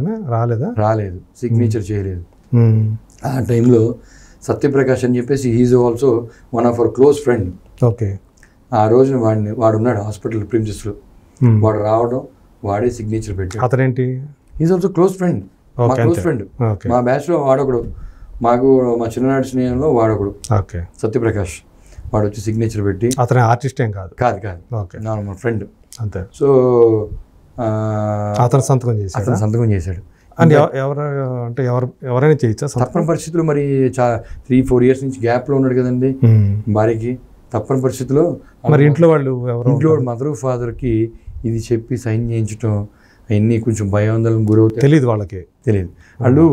రాలేదు, సిగ్నేచర్ చేయలేదు. ఆ టైంలో సత్యప్రకాష్ అని చెప్పేసి he is also one of our close friend. Okay. ఆ రోజున వాడు ఉన్నాడు హాస్పిటల్ ప్రిన్సెస్లో, వాడు రావడం, వాడే సిగ్నేచర్ పెట్టాడు. అతనేంటి? హీఈస్ ఆల్సో క్లోజ్ ఫ్రెండ్, మా క్లోజ్ ఫ్రెండ్. మా బ్యాచ్లో వాడొకడు, మా చిన్ననాటి స్నేహంలో వాడొకడు సత్యప్రకాష్. వాడు వచ్చి సిగ్నేచర్ పెట్టి, అతను ఆర్టిస్ట్ ఏం కాదు, మా ఫ్రెండ్ అంతే. సో అతను సంతకం చేశాడు. ఎవరైనా చేయొచ్చా? తప్పని పరిస్థితుల్లో మరి 3-4 years నుంచి గ్యాప్లో ఉన్నాడు కదండి భార్యకి. తప్పని పరిస్థితుల్లో మరి ఇంట్లో మదర్ ఫాదర్కి ఇది చెప్పి సైన్ చేయించడం అవన్నీ కొంచెం భయాందోళన గురవుతాయి. తెలియదు వాళ్ళు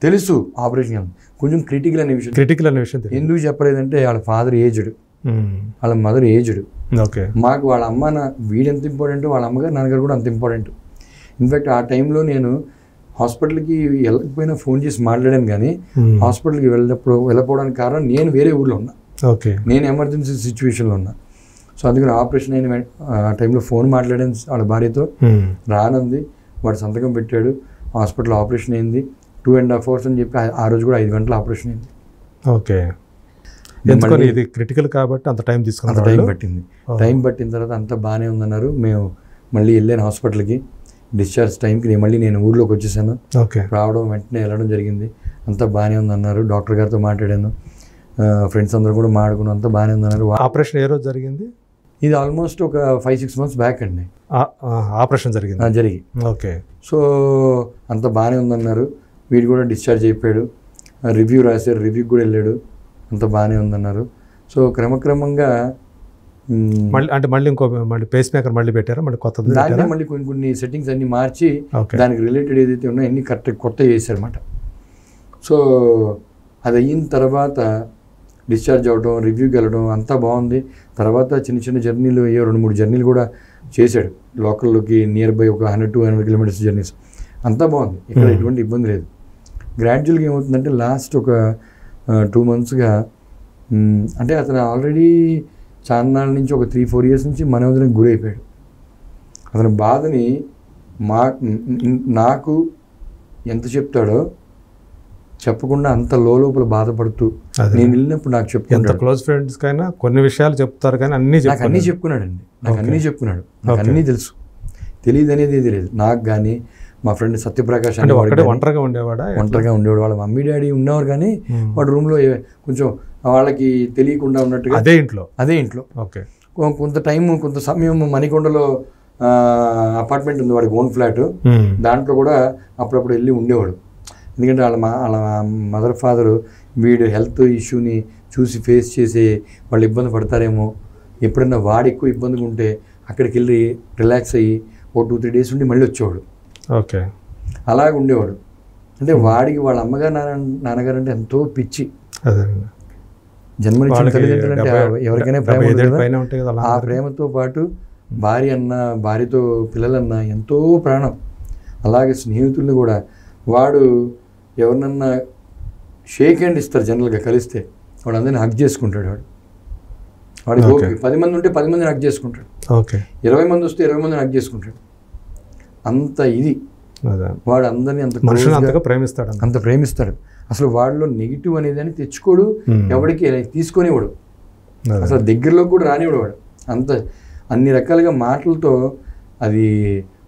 తెలుసు ఆపరేషన్ కొంచెం క్రిటికల్ అనే విషయం. ఎందుకు చెప్పలేదంటే వాళ్ళ ఫాదర్ ఏజ్డ్, వాళ్ళ మదర్ ఏజ్డ్. మాకు వాళ్ళ అమ్మ వీడెంత ఇంపార్టెంట్, వాళ్ళ అమ్మగారు నాన్నగారు కూడా అంత ఇంపార్టెంట్. ఇన్ఫ్యాక్ట్ ఆ టైంలో నేను హాస్పిటల్కి వెళ్ళకపోయినా ఫోన్ చేసి మాట్లాడాను. కానీ హాస్పిటల్కి వెళ్ళకపోవడానికి కారణం నేను వేరే ఊర్లో ఉన్నా, నేను ఎమర్జెన్సీ సిచ్యువేషన్లో ఉన్నా. సో అందుకని ఆపరేషన్ అయిన ఆ టైంలో ఫోన్ మాట్లాడాను వాళ్ళ భార్యతో, రానుంది, వాడు సంతకం పెట్టాడు, హాస్పిటల్ ఆపరేషన్ అయింది, 2.5 hours అని చెప్పి ఆ రోజు కూడా 5 గంటల ఆపరేషన్ అయింది. ఓకే. ఎందుకని ఇది క్రిటికల్ కాబట్టి అంత టైం తీసుకుని అంత టైం పట్టింది. టైం పట్టిన తర్వాత అంతా బాగానే ఉందన్నారు. మేము మళ్ళీ వెళ్ళాను హాస్పిటల్కి. డిశ్చార్జ్ టైంకి మళ్ళీ నేను ఊర్లోకి వచ్చేసాను. ఓకే. రావడం వెంటనే వెళ్ళడం జరిగింది. అంతా బాగానే ఉందన్నారు. డాక్టర్ గారితో మాట్లాడాను, ఫ్రెండ్స్ అందరూ కూడా మాట్లాడుకున్నాను. అంతా బాగానే ఉందన్నారు. ఆపరేషన్ ఏ రోజు జరిగింది? ఇది ఆల్మోస్ట్ ఒక 5-6 months బ్యాక్ అండి ఆపరేషన్ జరిగి. ఓకే. సో అంత బాగానే ఉందన్నారు. వీడు కూడా డిశ్చార్జ్ అయిపోయాడు. రివ్యూ రాశారు, రివ్యూకి కూడా వెళ్ళాడు. అంత బాగానే ఉందన్నారు. సో క్రమక్రమంగా మళ్ళీ పేస్ మేకర్ మళ్ళీ పెట్టారా? మళ్ళీ కొత్తది దాన్ని మళ్ళీ కొన్ని సెట్టింగ్స్ అన్ని మార్చి దానికి రిలేటెడ్ ఏదైతే ఉన్నాయో అన్ని కొత్త చేశారన్నమాట. సో అది అయిన తర్వాత డిశ్చార్జ్ అవ్వడం, రివ్యూకి వెళ్ళడం అంతా బాగుంది. తర్వాత చిన్న జర్నీలు 2-3 జర్నీలు కూడా చేశాడు. లోకల్లోకి నియర్ బై ఒక 100-200 kilometers జర్నీస్. అంతా బాగుంది, ఇక్కడ ఎటువంటి ఇబ్బంది లేదు. గ్రాడ్యువల్గా ఏమవుతుందంటే లాస్ట్ ఒక 2 monthsగా అంటే అతను ఆల్రెడీ చాన్నాళ్ళ నుంచి ఒక 3-4 years నుంచి మనోవేదనకు గురైపోయాడు. అతని బాధని నాకు ఎంత చెప్తాడో చెప్పకుండా అంత లోపల బాధపడుతూ నేను వెళ్ళినప్పుడు నాకు చెప్పుకుంటాడు. క్లోజ్ ఫ్రెండ్స్ కైనా కొన్ని విషయాలు చెప్తారు కానీ అన్నీ చెప్పుకున్నాడండి. నాకు అన్నీ చెప్పుకున్నాడు. నాకు అన్నీ తెలుసు. తెలియదు అనేది ఏది లేదు. నాకు కానీ మా ఫ్రెండ్ సత్యప్రకాష్ అని ఒంటరిగా ఉండేవాడు. వాళ్ళ మమ్మీ డాడీ ఉండేవారు కానీ వాడు రూమ్లో కొంచెం వాళ్ళకి తెలియకుండా ఉన్నట్టుగా అదే ఇంట్లో ఓకే. కొంత సమయం మణికొండలో అపార్ట్మెంట్ ఉంది వాడికి, ఓన్ ఫ్లాట్. దాంట్లో కూడా అప్పుడప్పుడు వెళ్ళి ఉండేవాడు. ఎందుకంటే వాళ్ళ మదర్ ఫాదరు వీడు హెల్త్ ఇష్యూని చూసి ఫేస్ చేసి వాళ్ళు ఇబ్బంది పడతారేమో, ఎప్పుడన్నా వాడు ఎక్కువ ఇబ్బందిగా ఉంటే అక్కడికి వెళ్ళి రిలాక్స్ అయ్యి ఒక 2-3 days ఉండి మళ్ళీ వచ్చేవాడు. ఓకే. అలాగ ఉండేవాడు. అంటే వాడికి వాళ్ళ అమ్మగారు నాన్నగారు అంటే ఎంతో పిచ్చి. జన్మనిచ్చిన తల్లిదండ్రులు అంటే ఎవరికైనా ప్రేమ ఉంటుంది కదా. ఆ ప్రేమతో పాటు భార్యతో పిల్లలన్నా ఎంతో ప్రాణం. అలాగే స్నేహితుల్ని కూడా వాడు ఎవరినన్నా షేక్ హ్యాండ్ ఇస్తారు జనరల్గా కలిస్తే, వాడు అందరినీ హక్ చేసుకుంటాడు. వాడికి ఓకే 10 మంది ఉంటే 10 మందిని హక్ చేసుకుంటాడు. ఓకే. 20 మంది వస్తే 20 మందిని హక్ చేసుకుంటాడు. అంత ఇది వాడు అందరినీ అంత ప్రేమిస్తాడు. అసలు వాడిలో నెగిటివ్ అనేది అని తెచ్చుకోడు, ఎవరికి తీసుకొనివాడు, అసలు దగ్గరలో కూడా రానివాడు. వాడు అన్ని రకాలుగా మాటలతో అది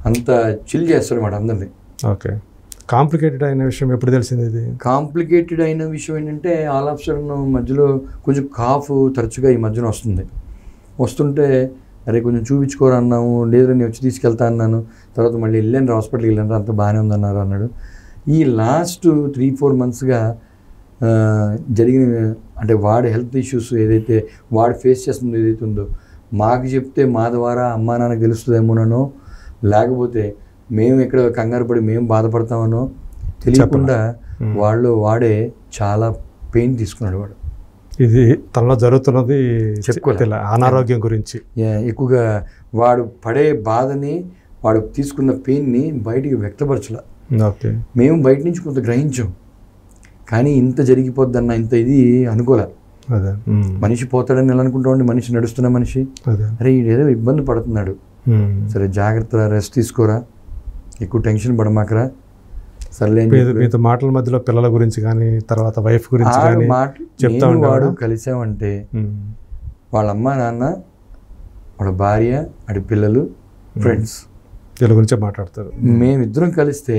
అంత చిల్ చేస్తాడు వాడు అందరినీ. ఓకే. కాంప్లికేటెడ్ అయిన విషయం ఎప్పుడు తెలిసింది? ఇది కాంప్లికేటెడ్ అయిన విషయం ఏంటంటే ఆల్ ఆఫ్ సడన్ మధ్యలో కొంచెం కాఫ్ తరచుగా ఈ మధ్యన వస్తుంటే అరే కొంచెం చూపించుకోరు అన్నాము. లేదు నేను వచ్చి తీసుకెళ్తా అన్నాను. తర్వాత మళ్ళీ హాస్పిటల్కి వెళ్ళాను, అంత బాగానే ఉందన్నారు అన్నాడు. ఈ లాస్ట్ 3-4 monthsగా జరిగిన అంటే వాడి హెల్త్ ఇష్యూస్ ఏదైతే వాడు ఫేస్ చేస్తుందో ఏదైతే ఉందో మాకు చెప్తే మా ద్వారా అమ్మా నాన్నకు తెలుస్తుందేమోనో, లేకపోతే మేము ఇక్కడ కంగారు పడి మేము బాధపడతామనో తెలియకుండా వాడే చాలా పెయిన్ తీసుకున్నాడు. వాడు ఇది తనలో జరుగుతున్నది చెప్పుకోలే, అనారోగ్యం గురించి ఎక్కువగా వాడు పడే బాధని, వాడు తీసుకున్న పెయిన్ని బయటికి వ్యక్తపరచలే. ఓకే. మేము బయట నుంచి కొంత గ్రహించాం, కానీ ఇంత జరిగిపోద్దన్న ఇంత ఇది అనుకోలే. మనిషి పోతాడని ఎలా అనుకుంటామండి? మనిషి నడుస్తున్న మనిషి, అరే ఏదో ఇబ్బంది పడుతున్నాడు, సరే జాగ్రత్త రెస్ట్ తీసుకోరా, ఎక్కువ టెన్షన్ పడమాకరా, సర్లే. మీతో మాటల మధ్యలో పిల్లల గురించి కానీ తర్వాత వైఫ్ గురించి కానీ చెప్తా వాడు కలిసామంటే వాళ్ళ అమ్మ నాన్న, వాళ్ళ భార్య, వాడి పిల్లలు, ఫ్రెండ్స్ వీళ్ళ గురించే మాట్లాడతారు. మేమిద్దరం కలిస్తే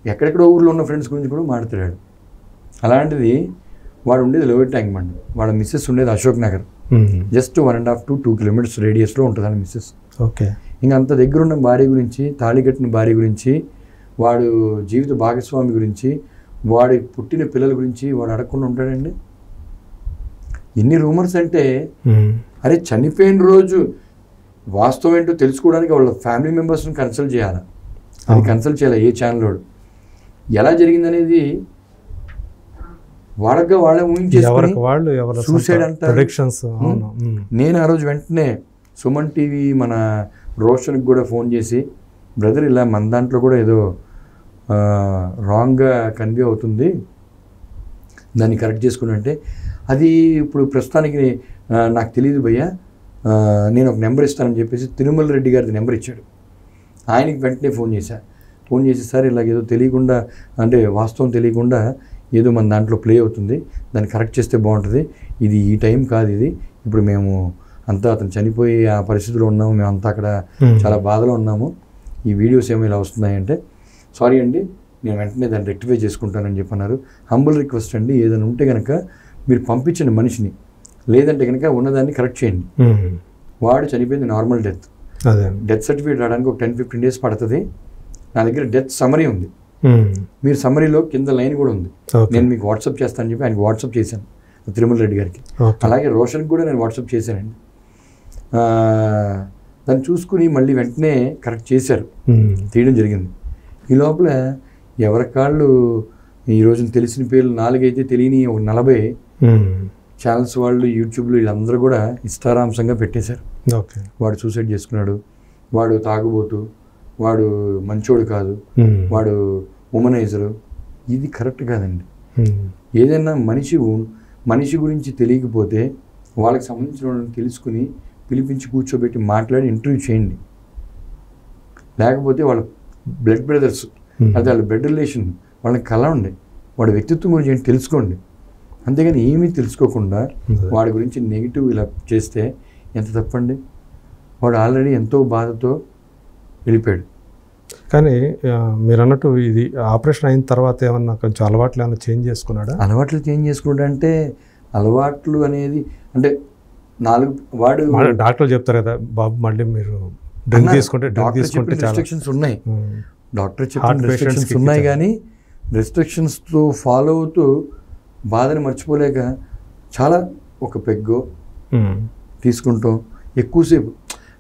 ఎక్కడెక్కడో ఊర్లో ఉన్న ఫ్రెండ్స్ గురించి కూడా మాట్లాడాడు. అలాంటిది వాడు ఉండేది లోయర్ ట్యాంక్ బండ్, వాళ్ళ మిస్సెస్ ఉండేది అశోక్ నగర్, జస్ట్ 1.5-2 kilometers రేడియస్లో ఉంటుంది వాళ్ళ మిస్సెస్. ఓకే. ఇంకా అంత దగ్గర ఉన్న భార్య గురించి, తాళి కట్టిన భార్య గురించి, వాడు జీవిత భాగస్వామి గురించి, వాడి పుట్టిన పిల్లల గురించి వాడు అడగకుండా ఉంటాడండి? ఎన్ని రూమర్స్ అంటే, అరే చనిపోయిన రోజు వాస్తవం ఏంటో తెలుసుకోవడానికి వాళ్ళ ఫ్యామిలీ మెంబర్స్ని కన్సల్ట్ చేయాలి. అది కన్సల్ట్ చేయాలి ఏ ఛానల్ వాడు, ఎలా జరిగిందనేది వాళ్ళే ఊహించేసుకొని సూసైడ్ అంటారు. నేను ఆ రోజు వెంటనే సుమన్ టీవీ మన రోషన్కి కూడా ఫోన్ చేసి, బ్రదర్ ఇలా మన దాంట్లో కూడా ఏదో రాంగ్గా కన్వే అవుతుంది, దాన్ని కరెక్ట్ చేసుకుని అంటే, అది ఇప్పుడు ప్రస్తుతానికి నాకు తెలియదు భయ్యా, నేను ఒక నెంబర్ ఇస్తానని చెప్పేసి తిరుమల రెడ్డి గారిది నెంబర్ ఇచ్చాడు. ఆయనకి వెంటనే ఫోన్ చేశా. ఫోన్ చేసి సార్ ఇలాగేదో తెలియకుండా అంటే వాస్తవం తెలియకుండా ఏదో మన దాంట్లో ప్లే అవుతుంది, దాన్ని కరెక్ట్ చేస్తే బాగుంటుంది, ఇది ఈ టైం కాదు, ఇది ఇప్పుడు మేము అంతా అతను చనిపోయి ఆ పరిస్థితిలో ఉన్నాము, మేము అంతా అక్కడ చాలా బాధలో ఉన్నాము, ఈ వీడియోస్ ఏమో ఇలా వస్తున్నాయంటే సారీ అండి నేను వెంటనే దాన్ని రెక్టిఫై చేసుకుంటానని చెప్పన్నారు. హంబుల్ రిక్వెస్ట్ అండి, ఏదైనా ఉంటే కనుక మీరు పంపించండి మనిషిని, లేదంటే కనుక ఉన్నదాన్ని కరెక్ట్ చేయండి. వాడు చనిపోయింది నార్మల్ డెత్, డెత్ సర్టిఫికేట్ రావడానికి ఒక 10-15 days పడుతుంది. నా దగ్గర డెత్ సమరీ ఉంది, మీరు సమరీలో కింద లైన్ కూడా ఉంది, నేను మీకు వాట్సాప్ చేస్తానని చెప్పి ఆయనకి వాట్సాప్ చేశాను తిరుమల రెడ్డి గారికి. అలాగే రోషన్కి కూడా నేను వాట్సాప్ చేశానండి. దాన్ని చూసుకుని మళ్ళీ వెంటనే కరెక్ట్ చేశారు, తీయడం జరిగింది. ఈ లోపల ఎవరి కాళ్ళు ఈ రోజున తెలిసిన పేర్లు 4 అయితే తెలియని ఒక 40 ఛానల్స్ వాళ్ళు యూట్యూబ్లో వీళ్ళందరూ కూడా ఇష్టారాంశంగా పెట్టేశారు. వాడు సూసైడ్ చేసుకున్నాడు, వాడు తాగుబోతు, వాడు మంచోడు కాదు, వాడు ఉమనైజరు. ఇది కరెక్ట్ కాదండి. ఏదైనా మనిషి గురించి తెలియకపోతే వాళ్ళకి సంబంధించిన వాళ్ళని తెలుసుకుని పిలిపించి కూర్చోబెట్టి మాట్లాడి ఇంటర్వ్యూ చేయండి. లేకపోతే వాళ్ళ బ్లడ్ బ్రదర్స్ అదే వాళ్ళ బ్లడ్ రిలేషన్ వాళ్ళని కలవండి, వాడి వ్యక్తిత్వం గురించి ఏంటి తెలుసుకోండి. అంతేగాని ఏమీ తెలుసుకోకుండా వాడి గురించి నెగిటివ్ ఇలా చేస్తే ఎంత తప్పండి. వాడు ఆల్రెడీ ఎంతో బాధతో వెళ్ళిపోయాడు. కానీ మీరు అన్నట్టు ఇది ఆపరేషన్ అయిన తర్వాత ఏమన్నా కొంచెం అలవాట్లు ఏమన్నా చేంజ్ చేసుకున్నాడా? అలవాట్లు చేంజ్ చేసుకున్నాడు అంటే అలవాట్లు అనేది అంటే 4 వాడు డాక్టర్లు చెప్తారు కదా బాబు మళ్ళీ మీరు డ్రింక్ తీసుకుంటే రెస్ట్రిక్షన్స్ ఉన్నాయి, డాక్టర్ చెప్పిన రెస్ట్రిక్షన్స్ ఉన్నాయి, కానీ రెస్ట్రిక్షన్స్తో ఫాలో అవుతూ బాధని మర్చిపోలేక చాలా ఒక పెగ్గో తీసుకుంటాం ఎక్కువసేపు.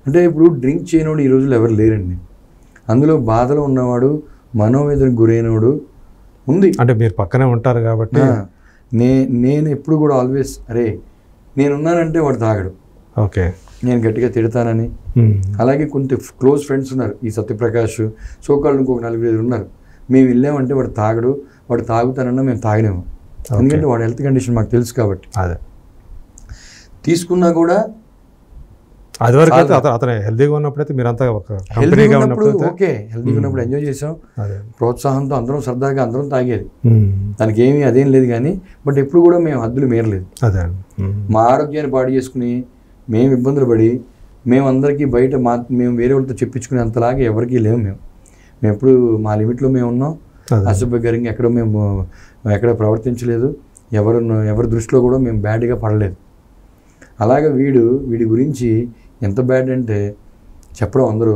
అంటే ఇప్పుడు డ్రింక్ చేయనోడు ఈ రోజుల్లో ఎవరు లేరండి. అందులో బాధలో ఉన్నవాడు మనోవేదనకు గురైనవాడు ఉంది. అంటే మీరు పక్కనే ఉంటారు కాబట్టి నేను ఎప్పుడు కూడా ఆల్వేస్ అరే నేనున్నానంటే వాడు తాగడు, ఓకే నేను గట్టిగా తిడతానని. అలాగే కొంత క్లోజ్ ఫ్రెండ్స్ ఉన్నారు, ఈ సత్యప్రకాష్ సోకాళ్ళు ఇంకొక 4-5 ఉన్నారు. మేము వెళ్ళామంటే వాడు తాగడు, వాడు తాగుతానన్నా మేము తాగలేము, ఎందుకంటే వాడి హెల్త్ కండిషన్ మాకు తెలుసు కాబట్టి. అదే తీసుకున్నా కూడా అది వరకు అయితే అతను హెల్దీగా ఉన్నప్పుడైతే మీరంతా హెల్దీగా ఉన్నప్పుడు ఓకే, హెల్దీగా ఉన్నప్పుడు ఎంజాయ్ చేసాం, ప్రోత్సాహంతో అందరం సరదాగా అందరం తాగేది, దానికి ఏమీ అదేం లేదు. కానీ బట్ ఎప్పుడు కూడా మేము హద్దులు మీరలేదు. మా ఆరోగ్యాన్ని పాడు చేసుకుని మేము ఇబ్బందులు పడి మేమందరికీ బయట మేము వేరే వాళ్ళతో చెప్పించుకునే అంతలాగా ఎవరికీ లేవు. మేము ఎప్పుడు మా లిమిట్లో మేము ఉన్నాం, అసభ్యకరంగా ఎక్కడ ప్రవర్తించలేదు, ఎవరి దృష్టిలో కూడా మేము బ్యాడ్గా పడలేదు. అలాగే వీడి గురించి ఎంత బ్యాడ్ అంటే చెప్పడం అందరూ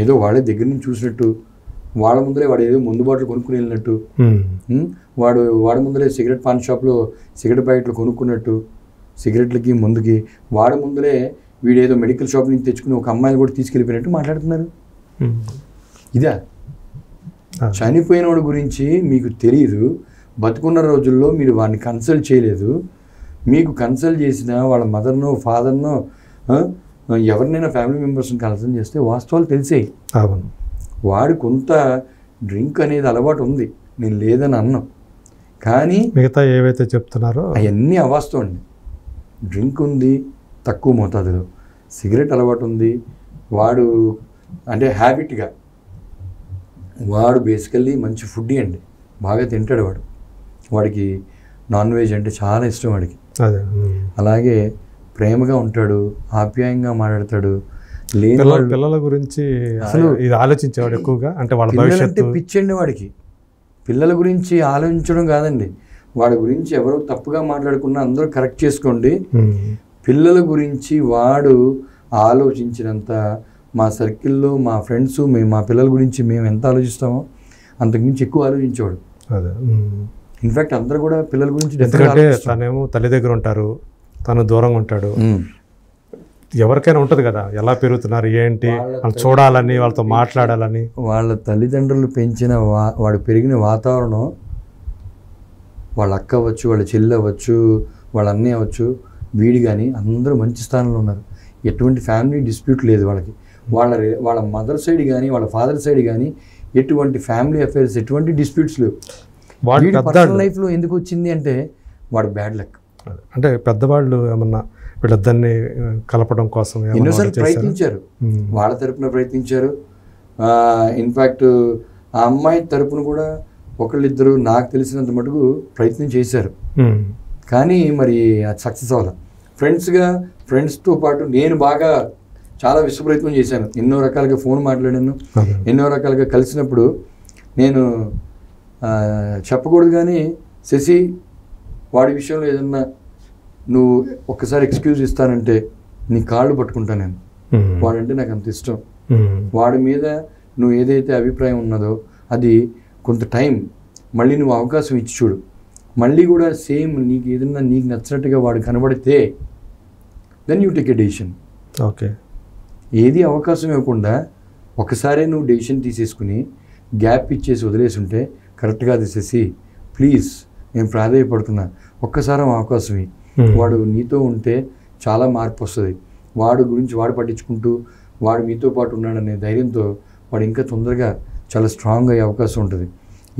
ఏదో వాళ్ళే దగ్గర నుంచి చూసినట్టు, వాళ్ళ ముందరే వాడు ఏదో ముందు బాటలు కొనుక్కుని వెళ్ళినట్టు, వాడి ముందరే సిగరెట్ పాన్ షాప్లో సిగరెట్ ప్యాకెట్లు కొనుక్కున్నట్టు, సిగరెట్లకి ముందుకి వాడి ముందరే వీడేదో మెడికల్ షాప్ నుంచి తెచ్చుకుని ఒక అమ్మాయిని కూడా తీసుకెళ్ళిపోయినట్టు మాట్లాడుతున్నారు. ఇదా చనిపోయిన వాడి గురించి మీకు తెలియదు, బతుకున్న రోజుల్లో మీరు వాడిని కన్సల్ట్ చేయలేదు. మీకు కన్సల్ట్ చేసిన వాళ్ళ మదర్నో ఫాదర్నో ఎవరినైనా ఫ్యామిలీ మెంబర్స్ని కన్సల్ట్ చేస్తే వాస్తవాలు తెలిసాయి. వాడు కొంత డ్రింక్ అనేది అలవాటు ఉంది, నేను లేదని అన్నాం, కానీ మిగతా ఏవైతే చెప్తున్నారో అవన్నీ అవాస్తవం అండి. డ్రింక్ ఉంది తక్కువ మోతాదులో, సిగరెట్ అలవాటు ఉంది, వాడు అంటే హ్యాబిట్గా వాడు బేసికల్లీ మంచి ఫుడ్ అండి, బాగా తింటాడు వాడికి నాన్ వెజ్ అంటే చాలా ఇష్టం వాడికి. అలాగే ప్రేమగా ఉంటాడు, ఆప్యాయంగా మాట్లాడతాడు. పిల్లల గురించి అసలు ఇది ఆలోచించేవాడు ఎక్కువగా, అంటే వాళ్ళ భవిష్యత్తు పిచ్చండి వాడికి. పిల్లల గురించి ఆలోచించడం కాదండి, వాడి గురించి ఎవరో తప్పుగా మాట్లాడుకున్నా అందరూ కరెక్ట్ చేసుకోండి. పిల్లల గురించి వాడు ఆలోచించినంత మా సర్కిల్లో మా ఫ్రెండ్స్ మా పిల్లల గురించి మేము ఎంత ఆలోచిస్తామో అంతకుమించి ఎక్కువ ఆలోచించేవాడు. ఇన్ఫ్యాక్ట్ అందరూ కూడా పిల్లల గురించి, ఎందుకంటే తనేమో తల్లి దగ్గర ఉంటారు, తను దూరంగా ఉంటాడు. ఎవరికైనా ఉంటుంది కదా ఎలా పెరుగుతున్నారు ఏంటి చూడాలని, వాళ్ళతో మాట్లాడాలని. వాళ్ళ తల్లిదండ్రులు పెంచిన వాడు పెరిగిన వాతావరణం, వాళ్ళ అక్క అవ్వచ్చు, వాళ్ళ చెల్లి అవ్వచ్చు, వాళ్ళ అన్నయ్య అవ్వచ్చు, వీడి కానీ అందరూ మంచి స్థానంలో ఉన్నారు. ఎటువంటి ఫ్యామిలీ డిస్ప్యూట్ లేదు వాళ్ళకి. వాళ్ళ మదర్ సైడ్ కానీ వాళ్ళ ఫాదర్ సైడ్ కానీ ఎటువంటి ఫ్యామిలీ అఫైర్స్ ఎటువంటి డిస్ప్యూట్స్ లేవు. వాడి పర్సనల్ లైఫ్లో ఎందుకు వచ్చింది అంటే వాడు బ్యాడ్ లక్. అంటే పెద్దవాళ్ళు ఏమన్నా వీళ్ళిద్దరిని కలపడం కోసం ఎన్నోసార్లు ప్రయత్నించారు, వాళ్ళ తరపున ప్రయత్నించారు. ఇన్ఫ్యాక్ట్ ఆ అమ్మాయి తరపున కూడా ఒకళ్ళిద్దరు నాకు తెలిసినంత మటుకు ప్రయత్నం చేశారు, కానీ మరి అది సక్సెస్ అవ్వాలి. ఫ్రెండ్స్తో పాటు నేను బాగా చాలా విశ్వప్రయత్నం చేశాను. ఎన్నో రకాలుగా ఫోన్ మాట్లాడాను, ఎన్నో రకాలుగా కలిసినప్పుడు నేను చెప్పకూడదు కానీ శశి వాడి విషయంలో ఏదన్నా నువ్వు ఒక్కసారి ఎక్స్క్యూజ్ ఇస్తానంటే నీ కాళ్ళు పట్టుకుంటాను నేను. వాడంటే నాకు అంత ఇష్టం. వాడి మీద నువ్వు ఏదైతే అభిప్రాయం ఉన్నదో అది కొంత టైం మళ్ళీ నువ్వు అవకాశం ఇచ్చి చూడు. మళ్ళీ కూడా సేమ్ నీకు ఏదన్నా నీకు నచ్చినట్టుగా వాడు కనబడితే then you take a decision. Okay, ఏది అవకాశం ఇవ్వకుండా ఒకసారి నువ్వు డెసిషన్ తీసేసుకుని గ్యాప్ ఇచ్చేసి వదిలేసి ఉంటే కరెక్ట్గా అది చేసి ప్లీజ్ నేను ప్రాధాన్యపడుతున్నా ఒక్కసారి అవకాశం ఇవ్వు. వాడు నీతో ఉంటే చాలా మార్పు వస్తుంది. వాడు గురించి వాడు పట్టించుకుంటూ వాడు మీతో పాటు ఉన్నాడనే ధైర్యంతో వాడు ఇంకా తొందరగా చాలా స్ట్రాంగ్ అయ్యే అవకాశం ఉంటుంది.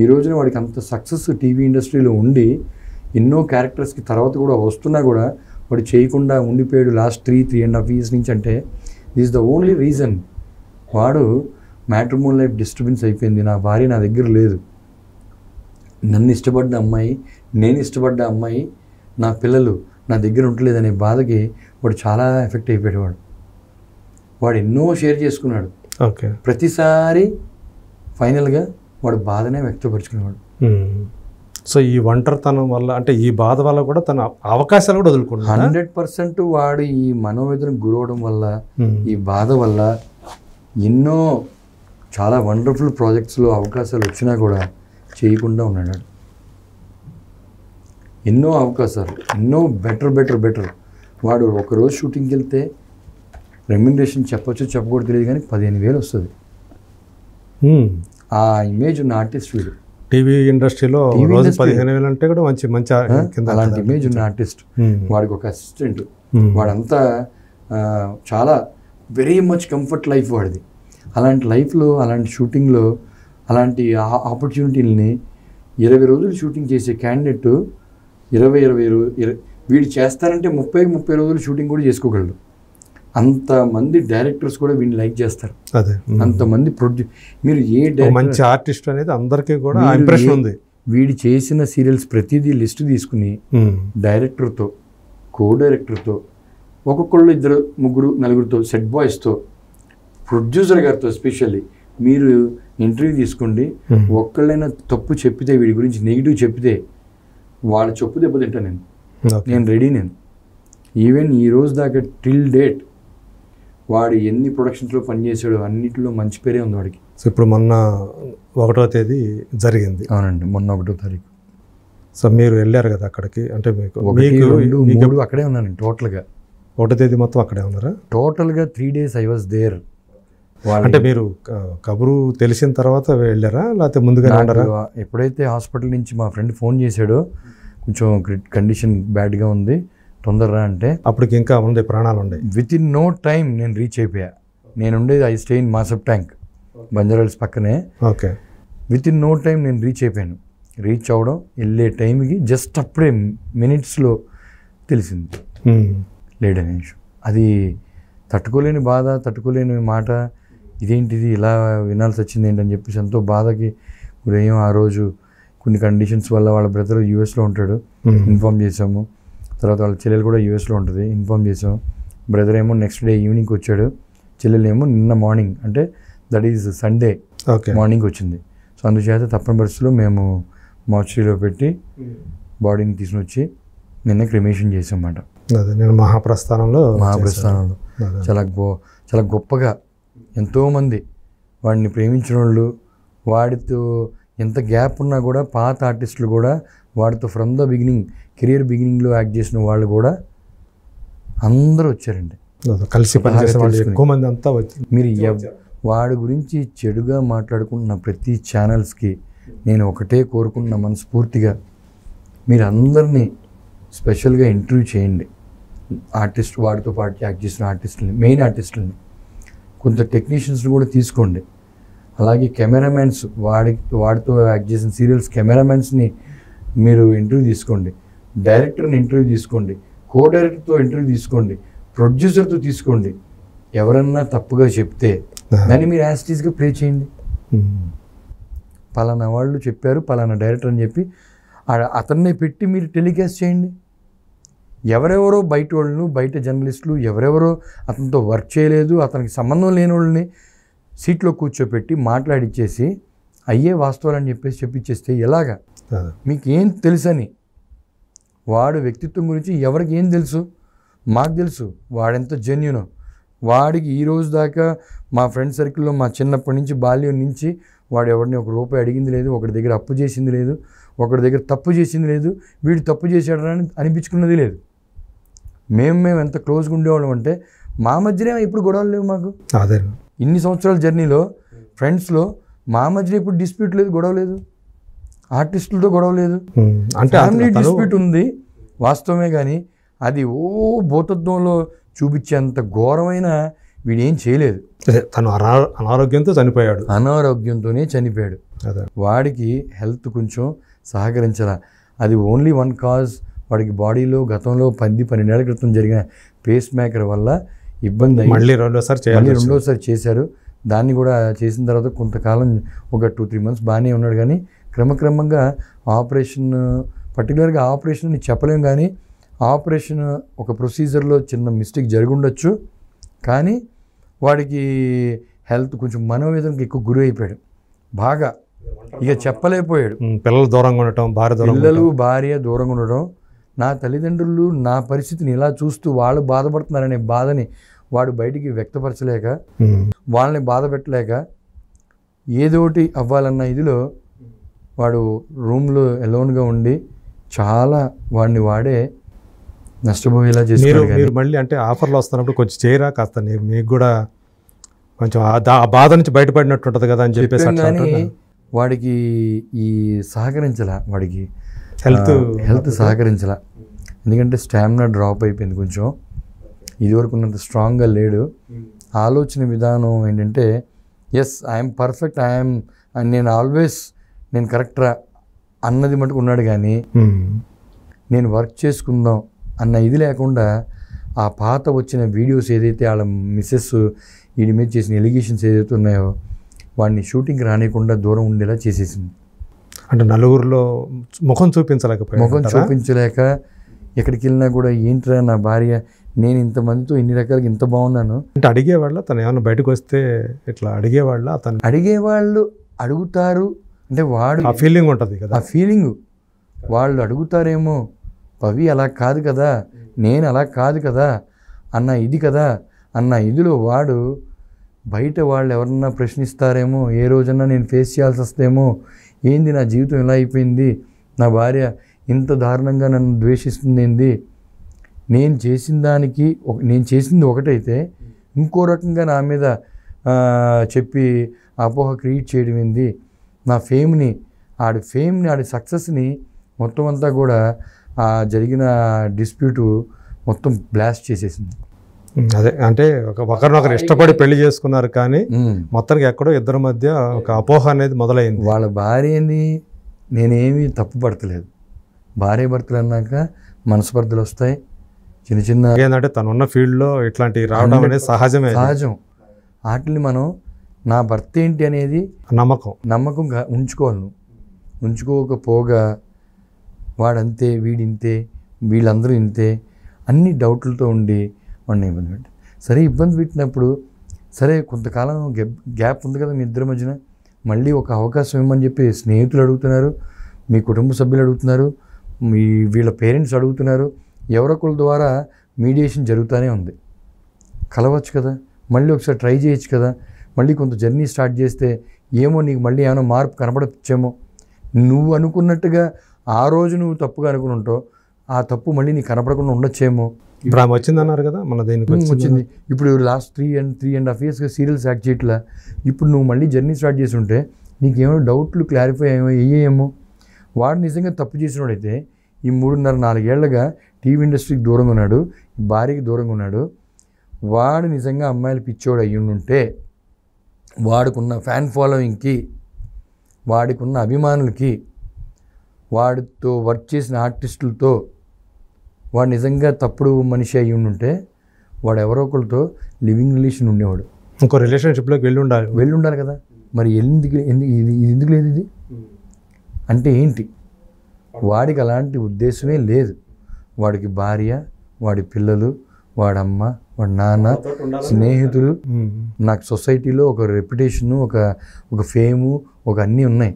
ఈ రోజున వాడికి అంత సక్సెస్ టీవీ ఇండస్ట్రీలో ఉండి ఎన్నో క్యారెక్టర్స్కి తర్వాత కూడా వస్తున్నా కూడా వాడు చేయకుండా ఉండిపోయాడు లాస్ట్ 3.5 years నుంచి. అంటే దిస్ ద ఓన్లీ రీజన్. వాడు మ్యాట్రిమోన్ లైఫ్ డిస్టర్బెన్స్ అయిపోయింది, నా భార్య నా దగ్గర లేదు, నన్ను ఇష్టపడ్డ అమ్మాయి, నేను ఇష్టపడ్డ అమ్మాయి, నా పిల్లలు నా దగ్గర ఉండలేదనే బాధకి వాడు చాలా ఎఫెక్ట్ అయిపోయాడు. వాడు ఎన్నో షేర్ చేసుకున్నాడు. ఓకే, ప్రతిసారి ఫైనల్గా వాడు బాధనే వ్యక్తపరుచుకునేవాడు. సో ఈ ఒంటరితనం వల్ల అంటే ఈ బాధ వల్ల కూడా తన అవకాశాలు కూడా వదులుకున్నాడు. 100% వాడు ఈ మనోవేదనకు గురవడం వల్ల ఈ బాధ వల్ల ఎన్నో చాలా వండర్ఫుల్ ప్రాజెక్ట్స్లో అవకాశాలు వచ్చినా కూడా చేయకుండా ఉన్నాడు. ఎన్నో అవకాశాలు, ఎన్నో బెటర్ వాడు ఒకరోజు షూటింగ్కి వెళ్తే రెమ్యునరేషన్ చెప్పొచ్చు చెప్పకూడదు తెలియదు కానీ 15,000 వస్తుంది. ఆ ఇమేజ్ ఉన్న ఆర్టిస్ట్ వీడు. టీవీ ఇండస్ట్రీలో రోజు 15,000 అంటే కూడా మంచి కింద అలాంటి ఇమేజ్ ఉన్న ఆర్టిస్ట్. వాడికి ఒక అసిస్టెంట్, వాడంతా చాలా వెరీ మచ్ కంఫర్ట్ లైఫ్ వాడిది. అలాంటి లైఫ్లో, అలాంటి షూటింగ్లో, అలాంటి ఆపర్చునిటీలని 20 రోజులు షూటింగ్ చేసే క్యాండిడేట్ 20 వీడు చేస్తారంటే 30 రోజులు షూటింగ్ కూడా చేసుకోగలడు. అంతమంది డైరెక్టర్స్ కూడా వీడిని లైక్ చేస్తారు. అదే, అంతమంది మీరు ఏ మంచి ఆర్టిస్ట్ అనేది అందరికీ కూడా ఇంప్రెషన్ ఉంది. వీడి చేసిన సీరియల్స్ ప్రతిదీ లిస్ట్ తీసుకుని డైరెక్టర్తో, కో డైరెక్టర్తో, ఒక్కొక్కళ్ళు 2, 3, 4 సెట్ బాయ్స్తో, ప్రొడ్యూసర్ గారితో స్పెషల్లీ మీరు ఇంటర్వ్యూ తీసుకోండి. ఒక్కళ్ళైనా తప్పు చెప్పితే, వీడి గురించి నెగిటివ్ చెప్పితే వాళ్ళ చెప్పు దెబ్బతింటా నేను రెడీ. నేను ఈవెన్ ఈ రోజు దాకా టిల్ డేట్ వాడు ఎన్ని ప్రొడక్షన్స్లో పనిచేసాడో అన్నింటిలో మంచి పేరే ఉంది వాడికి. సో ఇప్పుడు మొన్న 1వ తేదీ జరిగింది. అవునండి, మొన్న 1వ తారీఖు. సో మీరు వెళ్ళారు కదా అక్కడికి, అంటే మీకు 1, 2, 3 అక్కడే ఉన్నాను టోటల్గా. 1వ తేదీ మొత్తం అక్కడే ఉన్నారా? టోటల్గా 3 days ఐ వాజ్ దేర్. అంటే మీరు కబురు తెలిసిన తర్వాత వెళ్ళారా లేకపోతే ముందుగా ఉన్నారా? ఎప్పుడైతే హాస్పిటల్ నుంచి మా ఫ్రెండ్ ఫోన్ చేశాడో కొంచెం కండిషన్ బ్యాడ్గా ఉంది తొందరరా అంటే అప్పటికి ఇంకా ఉంది, ప్రాణాలు ఉన్నాయి. విత్ ఇన్ నో టైం నేను రీచ్ అయిపోయా. నేను ఉండేది I stay in Masab Tank, Banjara Hills పక్కనే. Okay, within no time నేను రీచ్ అయిపోయాను. రీచ్ అవ్వడం వెళ్ళే టైంకి జస్ట్ అప్పుడే మినిట్స్లో తెలిసింది లేడనే విషయం. అది తట్టుకోలేని బాధ, తట్టుకోలేని మాట. ఇదేంటిది ఇలా వినాల్సి వచ్చింది ఏంటని చెప్పేసి ఎంతో బాధకి గురయ్యాం. ఆ రోజు కొన్ని కండిషన్స్ వల్ల వాళ్ళ బ్రదర్ యూఎస్లో ఉంటాడు, ఇన్ఫామ్ చేసాము. తర్వాత వాళ్ళ చెల్లెలు కూడా యూఎస్లో ఉంటుంది, ఇన్ఫామ్ చేసాం. బ్రదర్ ఏమో నెక్స్ట్ డే ఈవినింగ్కి వచ్చాడు, చెల్లెలు ఏమో నిన్న మార్నింగ్, అంటే దట్ ఈజ్ సండే మార్నింగ్ వచ్చింది. సో అందుచేత తప్పని పరిస్థితుల్లో మేము మార్చురీలో పెట్టి బాడీని తీసుకుని వచ్చి నిన్న క్రిమేషన్ చేసామన్నమాట. నేను మహాప్రస్థానంలో చాలా గొప్పగా ఎంతోమంది వాడిని ప్రేమించిన వాళ్ళు, వాడితో ఎంత గ్యాప్ ఉన్నా కూడా పాత ఆర్టిస్టులు కూడా వాడితో ఫ్రమ్ ద బిగినింగ్, కెరియర్ బిగినింగ్లో యాక్ట్ చేసిన వాళ్ళు కూడా అందరూ వచ్చారండి, కలిసి పనిచేసే వాళ్ళు ఎక్కువ మంది అంతా వచ్చి. మీరు వాడి గురించి చెడుగా మాట్లాడుకుంటున్న ప్రతి ఛానల్స్కి నేను ఒకటే కోరుకుంటున్న మనస్ఫూర్తిగా, మీరు అందరినీ స్పెషల్గా ఇంటర్వ్యూ చేయండి. ఆర్టిస్ట్, వాడితో పాటు యాక్ట్ చేసిన ఆర్టిస్టులని, మెయిన్ ఆర్టిస్టులని, కొంత టెక్నీషియన్స్ని కూడా తీసుకోండి. అలాగే కెమెరామెన్స్, వాడితో యాక్ట్ చేసిన సీరియల్స్ కెమెరామెన్స్ని మీరు ఇంటర్వ్యూ తీసుకోండి. డైరెక్టర్ని ఇంటర్వ్యూ తీసుకోండి, కో డైరెక్టర్తో ఇంటర్వ్యూ తీసుకోండి, ప్రొడ్యూసర్తో తీసుకోండి. ఎవరన్నా తప్పుగా చెప్తే దాన్ని మీరు యాస్టీస్గా ప్లే చేయండి. పలానా వాళ్ళు చెప్పారు, పలానా డైరెక్టర్ అని చెప్పి అతన్నే పెట్టి మీరు టెలికాస్ట్ చేయండి. ఎవరెవరో బయట వాళ్ళను, బయట జర్నలిస్టులు ఎవరెవరో అతనితో వర్క్ చేయలేదు, అతనికి సంబంధం లేని వాళ్ళని సీట్లో కూర్చోపెట్టి మాట్లాడిచ్చేసి అయ్యే వాస్తవాలని చెప్పేసి చెప్పించేస్తే ఎలాగా? మీకు ఏం తెలుసని? వాడు వ్యక్తిత్వం గురించి ఎవరికి ఏం తెలుసు? మాకు తెలుసు వాడెంత జెన్యూనో. వాడికి ఈ రోజు దాకా మా ఫ్రెండ్ సర్కిల్లో మా చిన్నప్పటి నుంచి బాల్యం నుంచి వాడు ఎవరిని ఒక రూపాయి అడిగింది లేదు, ఒకటి దగ్గర అప్పు చేసింది లేదు, ఒకటి దగ్గర తప్పు చేసింది లేదు, వీడు తప్పు చేశాడని అనిపించుకున్నది లేదు. మేము ఎంత క్లోజ్గా ఉండేవాళ్ళం అంటే మా మధ్యనే ఇప్పుడు గొడవలు లేవు మాకు. అదే ఇన్ని సంవత్సరాల జర్నీలో ఫ్రెండ్స్లో మా మధ్యన ఇప్పుడు డిస్ప్యూట్ లేదు, గొడవ లేదు. ఆర్టిస్టులతో గొడవ లేదు. అంటే ఫ్యామిలీ డిస్ప్యూట్ ఉంది వాస్తవమే, కానీ అది భూతత్వంలో చూపించేంత ఘోరమైన వీడేం చేయలేదు. తను అనారోగ్యంతో చనిపోయాడు. అనారోగ్యంతోనే చనిపోయాడు. వాడికి హెల్త్ కొంచెం సహకరించాల. అది ఓన్లీ వన్ కాజ్. వాడికి బాడీలో గతంలో 12 ఏళ్ల క్రితం జరిగిన పేస్ మేకర్ వల్ల ఇబ్బంది అయ్యి మళ్ళీ రెండోసారి చేశారు. దాన్ని కూడా చేసిన తర్వాత కొంతకాలం ఒక 2-3 months బాగానే ఉన్నాడు, కానీ క్రమక్రమంగా ఆపరేషన్, పర్టికులర్గా ఆపరేషన్ అని చెప్పలేం, కానీ ఆపరేషన్ ఒక ప్రొసీజర్లో చిన్న మిస్టేక్ జరిగి ఉండొచ్చు, కానీ వాడికి హెల్త్ కొంచెం మనోవేదనకి ఎక్కువ గురి అయిపోయాడు బాగా. ఇక చెప్పలేకపోయాడు. పిల్లలు దూరంగా ఉండటం, భార్య దూరంగా ఉండటం, నా తల్లిదండ్రులు నా పరిస్థితిని ఇలా చూస్తూ వాళ్ళు బాధపడుతున్నారనే బాధని వాడు బయటికి వ్యక్తపరచలేక, వాళ్ళని బాధ పెట్టలేక, ఏదోటి అవ్వాలన్న ఇదిలో వాడు రూమ్లో ఎలోన్గా ఉండి చాలా వాడే నష్టపోయేలా చేశారు. మీరు మళ్ళీ అంటే ఆఫర్లు వస్తున్నప్పుడు కొంచెం చేయరా కాస్త, మీకు కూడా కొంచెం ఆ బాధ నుంచి బయటపడినట్టు ఉంటుంది కదా అని చెప్పేసి. కానీ వాడికి ఈ సహకరించాల, వాడికి హెల్త్ సహకరించాల. ఎందుకంటే స్టామినా డ్రాప్ అయిపోయింది కొంచెం, ఇదివరకు ఉన్నంత స్ట్రాంగ్గా లేడు. ఆలోచన విధానం ఏంటంటే ఎస్ ఐఎమ్ పర్ఫెక్ట్, నేను ఆల్వేస్ నేను కరెక్టరా అన్నది మటుకు ఉన్నాడు, కానీ నేను వర్క్ చేసుకుందాం అన్న ఇది లేకుండా ఆ పాత వచ్చిన వీడియోస్ ఏదైతే వాళ్ళ మిస్సెస్ వీడి మీద చేసిన ఎలిగేషన్స్ ఏదైతే ఉన్నాయో వాడిని షూటింగ్ రానియకుండా దూరం ఉండేలా చేసేసింది. అంటే నలుగురిలో ముఖం చూపించలేక ఎక్కడికి వెళ్ళినా కూడా ఏంట్రా నా భార్య, నేను ఇంతమందితో ఇన్ని రకాలుగా ఇంత బాగున్నాను అంటే అడిగేవాళ్ళ. తను ఏమన్నా బయటకు వస్తే ఇట్లా అడిగేవాళ్ళ? అతను అడిగేవాళ్ళు అడుగుతారు అంటే వాడు ఆ ఫీలింగ్ ఉంటుంది కదా, ఆ ఫీలింగ్ వాళ్ళు అడుగుతారేమో, పవి అలా కాదు కదా, నేను అలా కాదు కదా అన్న ఇది కదా అన్న ఇదిలో వాడు బయట వాళ్ళు ఎవరన్నా ప్రశ్నిస్తారేమో, ఏ రోజన్నా నేను ఫేస్ చేయాల్సి వస్తేమో, ఏంది నా జీవితం ఇలా అయిపోయింది, నా భార్య ఇంత దారుణంగా నన్ను ద్వేషిస్తుంది ఏంది, నేను చేసింది ఒకటైతే ఇంకో రకంగా నా మీద చెప్పి అపోహ క్రియేట్ చేయడం ఏంది, నా ఫేమ్ని ఆడి సక్సెస్ని మొత్తం అంతా కూడా జరిగిన డిస్ప్యూటు మొత్తం బ్లాస్ట్ చేసేసింది. అదే అంటే ఒకరినొకరు ఇష్టపడి పెళ్లి చేసుకున్నారు, కానీ మొత్తానికి ఎక్కడో ఇద్దరి మధ్య ఒక అపోహ అనేది మొదలైంది. వాళ్ళ భార్యని నేనేమీ తప్పు పడతలేదు, భార్య భర్తలు అన్నాక మనస్పర్ధలు వస్తాయి చిన్న చిన్న. ఏంటంటే తనున్న ఫీల్డ్లో ఇట్లాంటి రావడం అనేది సహజం. వాటిని మనం నా భర్త ఏంటి అనేది నమ్మకంగా ఉంచుకోవాలి. ఉంచుకోకపోగా వాడంతే, వీడింతే, వీళ్ళందరూ ఇంతే అన్ని డౌట్లతో ఉండి వాడిని ఇబ్బంది పెట్టి, సరే ఇబ్బంది పెట్టినప్పుడు సరే కొంతకాలం గ్యాప్ ఉంది కదా మీ ఇద్దరి మధ్యన, మళ్ళీ ఒక అవకాశం ఇవ్వమని చెప్పి స్నేహితులు అడుగుతున్నారు, మీ కుటుంబ సభ్యులు అడుగుతున్నారు, వీళ్ళ పేరెంట్స్ అడుగుతున్నారు, ఎవరొకరి ద్వారా మీడియేషన్ జరుగుతూనే ఉంది. కలవచ్చు కదా, మళ్ళీ ఒకసారి ట్రై చేయొచ్చు కదా, మళ్ళీ కొంత జర్నీ స్టార్ట్ చేస్తే ఏమో నీకు మళ్ళీ ఏమైనా మార్పు కనపడచ్చేమో, నువ్వు అనుకున్నట్టుగా ఆ రోజు నువ్వు తప్పుగా అనుకుని ఉంటావు, ఆ తప్పు మళ్ళీ నీకు కనపడకుండా ఉండొచ్చేమో. ఇప్పుడు ఆమె వచ్చిందన్నారు కదా, మన దేనికి వచ్చింది. ఇప్పుడు లాస్ట్ 3.5 yearsగా సీరియల్స్ యాక్ట్ చేయట్లా, ఇప్పుడు నువ్వు మళ్ళీ జర్నీ స్టార్ట్ చేసి ఉంటే నీకేమో డౌట్లు క్లారిఫై అయ్యేమో. వాడు నిజంగా తప్పు చేసినోడైతే ఈ 3.5-4 ఏళ్లుగా టీవీ ఇండస్ట్రీకి దూరంగా ఉన్నాడు, భార్యకి దూరంగా ఉన్నాడు, వాడు నిజంగా అమ్మాయిలు పిచ్చోడు అయ్యుంటే వాడుకున్న ఫ్యాన్ ఫాలోయింగ్కి, వాడికున్న అభిమానులకి, వాడితో వర్క్ చేసిన ఆర్టిస్టులతో వాడు నిజంగా తప్పుడు మనిషి అయ్యి ఉంటే వాడు ఎవరో ఒకరితో లివింగ్ రిలేషన్ ఉండేవాడు, ఇంకో రిలేషన్షిప్లోకి వెళ్ళి ఉండాలి కదా. మరి ఎందుకు లేదు ఇది? అంటే ఏంటి? వాడికి అలాంటి ఉద్దేశమే లేదు. వాడికి భార్య, వాడి పిల్లలు, వాడమ్మ, వాడి నాన్న, స్నేహితులు, నాకు సొసైటీలో ఒక రెప్యుటేషను, ఒక ఫేము, ఒక అన్నీ ఉన్నాయి.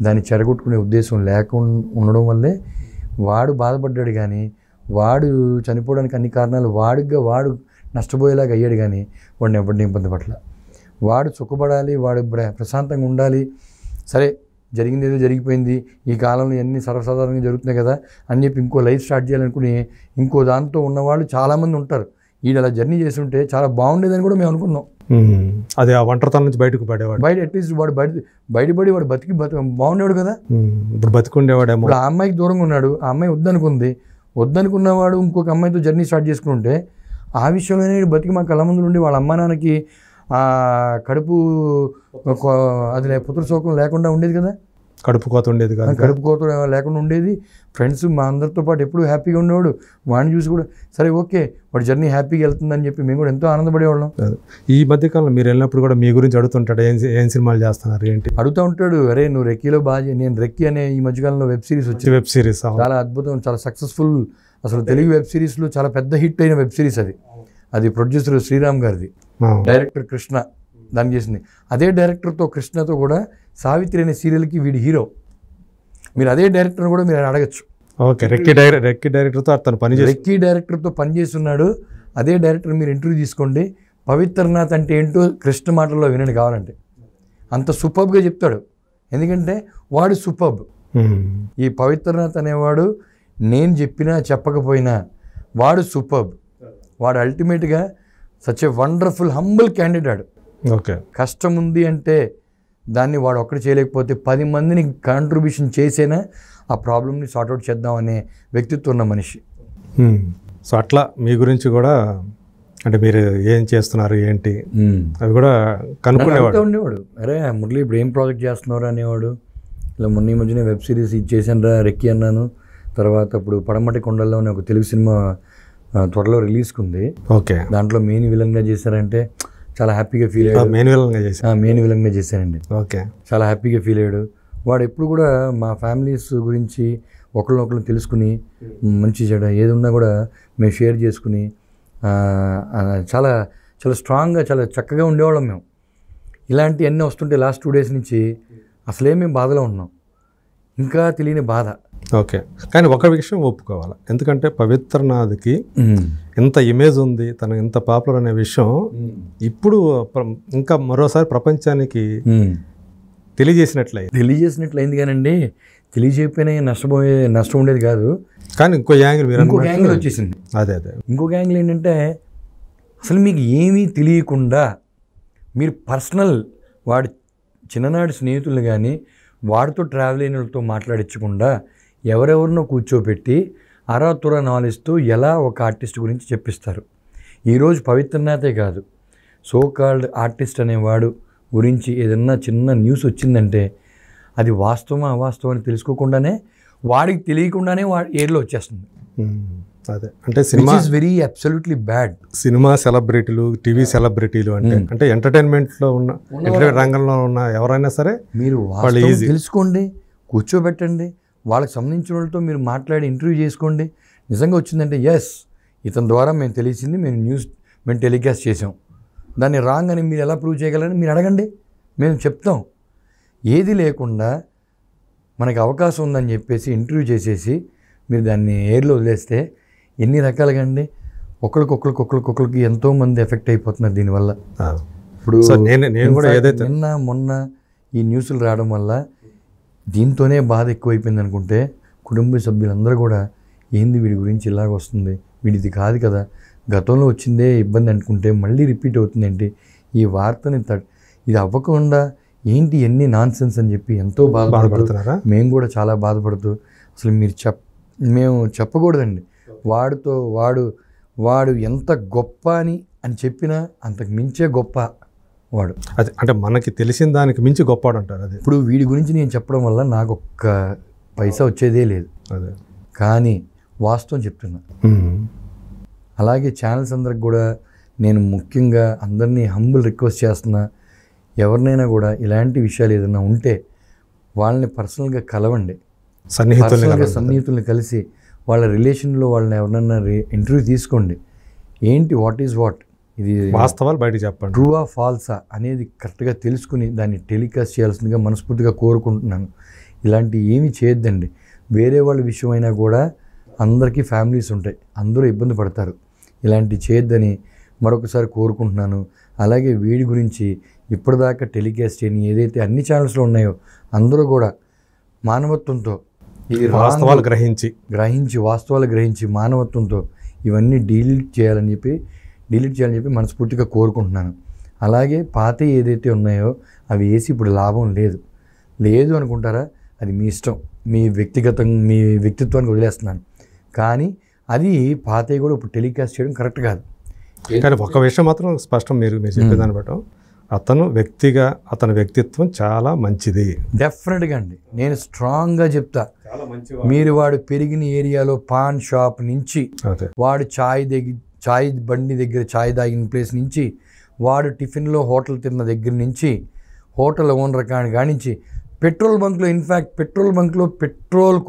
దాన్ని చెడగొట్టుకునే ఉద్దేశం లేకుండా ఉండడం వల్లే వాడు బాధపడ్డాడు. కానీ వాడు చనిపోవడానికి అన్ని కారణాలు వాడు నష్టపోయేలాగా అయ్యాడు. కానీ వాడిని ఎవరిని ఇబ్బంది పట్ల. వాడు సుఖపడాలి, వాడు ప్రశాంతంగా ఉండాలి. సరే, జరిగింది ఏదో జరిగిపోయింది, ఈ కాలంలో అన్నీ సర్వసాధారణంగా జరుగుతున్నాయి కదా అని చెప్పి ఇంకో లైఫ్ స్టార్ట్ చేయాలనుకుని ఇంకో దాంతో ఉన్నవాళ్ళు చాలామంది ఉంటారు. వీడు అలా జర్నీ చేస్తుంటే చాలా బాగుండేదని కూడా మేము అనుకున్నాం. అదే ఆ ఒంటరితనం నుంచి బయటకు పడేవాడు. అట్లీస్ట్ వాడు బయటపడి వాడు బతికి బాగుండేవాడు కదా. ఇప్పుడు బతికుండేవాడేమో. ఇప్పుడు ఆ అమ్మాయికి దూరంగా ఉన్నాడు. ఆ అమ్మాయి వద్దనుకున్నవాడు ఇంకొక అమ్మాయితో జర్నీ స్టార్ట్ చేసుకుంటే ఆ విషయంలోనే బతికి మా కళ్ళ ముందు నుండి వాళ్ళ అమ్మా నాన్నకి కడుపు అది పుత్ర శోకం లేకుండా ఉండేది కదా. కడుపు కోత ఉండేది కాదు. కడుపు కోత లేకుండా ఉండేది. ఫ్రెండ్స్ మా అందరితో పాటు ఎప్పుడు హ్యాపీగా ఉండేవాడు. వాడిని చూసి కూడా సరే ఓకే వాడి జర్నీ హ్యాపీగా వెళ్తుందని చెప్పి మేము కూడా ఎంతో ఆనందపడేవాళ్ళం. ఈ మధ్యకాలంలో మీరు వెళ్ళినప్పుడు కూడా మీ గురించి అడుగుతుంటాడు, ఏం సినిమాలు చేస్తున్నారు ఏంటి అడుగుతూ ఉంటాడు. అరే నువ్వు రెక్కీలో బాగా, నేను రెక్కీ అనే ఈ మధ్యకాలంలో వెబ్ సిరీస్ వచ్చింది. వెబ్ సిరీస్ చాలా అద్భుతం, చాలా సక్సెస్ఫుల్. అసలు తెలుగు వెబ్ సిరీస్లో చాలా పెద్ద హిట్ అయిన వెబ్ సిరీస్ అది ప్రొడ్యూసర్ శ్రీరామ్ గారిది, డైరెక్టర్ కృష్ణ దాన్ని చేసింది. అదే డైరెక్టర్తో కృష్ణతో కూడా సావిత్రి అనే సీరియల్కి వీడి హీరో. మీరు అదే డైరెక్టర్ని కూడా మీరు అడగచ్చు. ఓకే, రెక్కీ డైరెక్టర్తో అతను రెక్కీ డైరెక్టర్తో పనిచేస్తున్నాడు. అదే డైరెక్టర్ మీరు ఇంటర్వ్యూ తీసుకోండి. పవిత్రనాథ్ అంటే ఏంటో కృష్ణ మాటల్లో వినండి కావాలంటే. అంత సూపర్బ్గా చెప్తాడు. ఎందుకంటే వాడు సూపర్బ్. ఈ పవిత్రనాథ్ అనేవాడు నేను చెప్పినా చెప్పకపోయినా వాడు సూపర్బ్. వాడు అల్టిమేట్గా such a wonderful humble candidate. Okay, కష్టం ఉంది అంటే దాన్ని వాడు ఒక్కడు చేయలేకపోతే 10 మందిని కాంట్రిబ్యూషన్ చేసేనా ఆ ప్రాబ్లమ్ని సార్ట్అవుట్ చేద్దాం అనే వ్యక్తిత్వం ఉన్న మనిషి. సో అట్లా మీ గురించి కూడా అంటే మీరు ఏం చేస్తున్నారు ఏంటి అవి కూడా ఉండేవాడు. అరే మురళి ఇప్పుడు ఏం ప్రాజెక్ట్ చేస్తున్నారు అనేవాడు. ఇలా మొన్న ఈ మధ్యనే వెబ్ సిరీస్ చేశాను రా రెక్కీ అన్నాను. తర్వాత ఇప్పుడు పడమటి కొండల్లో అనే ఒక తెలుగు సినిమా త్వరలో రిలీజ్కి ఉంది. ఓకే, దాంట్లో మెయిన్ విలన్గా చేశారంటే చాలా హ్యాపీగా ఫీల్ అయ్యాడు. మెయిన్ విలన్గా చేశానండి. ఓకే, చాలా హ్యాపీగా ఫీల్ అయ్యాడు. వాడు ఎప్పుడు కూడా మా ఫ్యామిలీస్ గురించి ఒకరినొకరు తెలుసుకుని మంచి చెడ్డ ఏది ఉన్నా కూడా మేము షేర్ చేసుకుని చాలా చాలా స్ట్రాంగ్గా చాలా చక్కగా ఉండేవాళ్ళం మేము. ఇలాంటివన్నీ వస్తుంటే లాస్ట్ 2 days నుంచి అసలే మేము బాధలో ఉన్నాం, ఇంకా తెలియని బాధ. ఓకే, కానీ ఒక విషయం ఒప్పుకోవాలి, ఎందుకంటే పవిత్రనాథ్కి ఎంత ఇమేజ్ ఉంది, తను ఎంత పాపులర్ అనే విషయం ఇప్పుడు ఇంకా మరోసారి ప్రపంచానికి తెలియజేసినట్లయింది. కానండి తెలియజేయకపోయినా నష్టం ఉండేది కాదు. కానీ ఇంకో యాంగిల్ వచ్చేసింది. అదే ఇంకొక యాంగిల్ ఏంటంటే అసలు మీకు ఏమీ తెలియకుండా మీరు పర్సనల్ వాడి చిన్ననాటి స్నేహితులు కానీ వాడితో ట్రావెల్ అయిన వాళ్ళతో మాట్లాడించకుండా ఎవరెవరినో కూర్చోబెట్టి అరాతుర నాలెడ్జ్తో ఎలా ఒక ఆర్టిస్ట్ గురించి చెప్పిస్తారు. ఈరోజు పవిత్రనాథే కాదు, సోకాల్డ్ ఆర్టిస్ట్ అనేవాడు గురించి ఏదన్నా చిన్న న్యూస్ వచ్చిందంటే అది వాస్తవం అవాస్తవం అని తెలుసుకోకుండానే వాడికి తెలియకుండానే వాడి ఏర్లో వచ్చేస్తుంది. అదే అంటే cinema is very absolutely bad. Cinema సెలబ్రిటీలు, టీవీ సెలబ్రిటీలు అంటే ఎంటర్టైన్మెంట్లో ఉన్న రంగంలో ఉన్న ఎవరైనా సరే మీరు తెలుసుకోండి, కూర్చోబెట్టండి, వాళ్ళకి సంబంధించిన వాళ్ళతో మీరు మాట్లాడి ఇంటర్వ్యూ చేసుకోండి. నిజంగా వచ్చిందంటే ఎస్ ఇతని ద్వారా మేము తెలిసింది, మేము టెలికాస్ట్ చేసాం, దాన్ని రాంగ్ అని మీరు ఎలా ప్రూవ్ చేయగలరని మీరు అడగండి, మేము చెప్తాం. ఏది లేకుండా మనకి అవకాశం ఉందని చెప్పేసి ఇంటర్వ్యూ చేసేసి మీరు దాన్ని ఎయిర్లో వదిలేస్తే ఎన్ని రకాలుగా అండి ఒకరికొకరికి ఎంతోమంది ఎఫెక్ట్ అయిపోతున్నారు దీనివల్ల. ఇప్పుడు నేను కూడా ఏదైతే మొన్న ఈ న్యూస్లు రావడం వల్ల దీంతోనే బాధ ఎక్కువైపోయింది అనుకుంటే కుటుంబ సభ్యులందరూ కూడా ఏంది వీడి గురించి ఇలాగ వస్తుంది, వీడిది కాదు కదా, గతంలో వచ్చిందే ఇబ్బంది అనుకుంటే మళ్ళీ రిపీట్ అవుతుంది ఏంటి, ఈ వార్తని ఇది అవ్వకుండా ఏంటి ఎన్ని నాన్ సెన్స్ అని చెప్పి ఎంతో బాధపడుతున్నారా. మేము కూడా చాలా బాధపడుతూ అసలు మేము చెప్పకూడదండి, వాడు ఎంత గొప్ప అని చెప్పినా అంతకు మించే గొప్ప వాడు. అది అంటే మనకి తెలిసిన దానికి మించి గొప్పవాడు అంటారు. అది ఇప్పుడు వీడి గురించి నేను చెప్పడం వల్ల నాకు ఒక్క పైసా వచ్చేదే లేదు, అదే కానీ వాస్తవం చెప్తున్నా. అలాగే ఛానల్స్ అందరికి కూడా నేను ముఖ్యంగా అందరినీ హంబుల్ రిక్వెస్ట్ చేస్తున్నా, ఎవరినైనా కూడా ఇలాంటి విషయాలు ఏదైనా ఉంటే వాళ్ళని పర్సనల్గా కలవండి, సన్నిహితుల్ని సన్నిహితుల్ని కలిసి వాళ్ళ రిలేషన్లో వాళ్ళని ఎవరన్నా ఇంటర్వ్యూ తీసుకోండి. ఏంటి వాట్ ఈజ్ వాట్, ఇది వాస్తవాలు బయటకు చెప్పండి, ట్రూవా ఫాల్సా అనేది కరెక్ట్గా తెలుసుకుని దాన్ని టెలికాస్ట్ చేయాల్సిందిగా మనస్ఫూర్తిగా కోరుకుంటున్నాను. ఇలాంటి ఏమీ చేయొద్దండి. వేరే వాళ్ళ విషయమైనా కూడా అందరికీ ఫ్యామిలీస్ ఉంటాయి, అందరూ ఇబ్బంది పడతారు. ఇలాంటివి చేయొద్దని మరొకసారి కోరుకుంటున్నాను. అలాగే వీడి గురించి ఇప్పటిదాకా టెలికాస్ట్ చేయని ఏదైతే అన్ని ఛానల్స్లో ఉన్నాయో అందరూ కూడా మానవత్వంతో ఇది వాస్తవాలు గ్రహించి మానవత్వంతో ఇవన్నీ డిలీట్ చేయాలని చెప్పి మనస్ఫూర్తిగా కోరుకుంటున్నాను. అలాగే పాత ఏదైతే ఉన్నాయో అవి వేసి ఇప్పుడు లాభం లేదు అనుకుంటారా, అది మీ ఇష్టం, మీ వ్యక్తిత్వానికి వదిలేస్తున్నాను. కానీ అది పాతవి కూడా ఇప్పుడు టెలికాస్ట్ చేయడం కరెక్ట్ కాదు. కానీ ఒక విషయం మాత్రం స్పష్టం, మీరు చెప్పేదాన్ని బట్టి అతని వ్యక్తిత్వం చాలా మంచిది. డెఫినెట్గా అండి, నేను స్ట్రాంగ్గా చెప్తా. మీరు వాడు పెరిగిన ఏరియాలో పాన్ షాప్ నుంచి, వాడు చాయ్ బండి దగ్గర చాయ్ తాగిన ప్లేస్ నుంచి, వాడు టిఫిన్లో హోటల్ తిన్న దగ్గర నుంచి, హోటల్ ఓనర్ కానించి పెట్రోల్ బంక్లో, ఇన్ఫ్యాక్ట్ పెట్రోల్ బంక్లో పెట్రోల్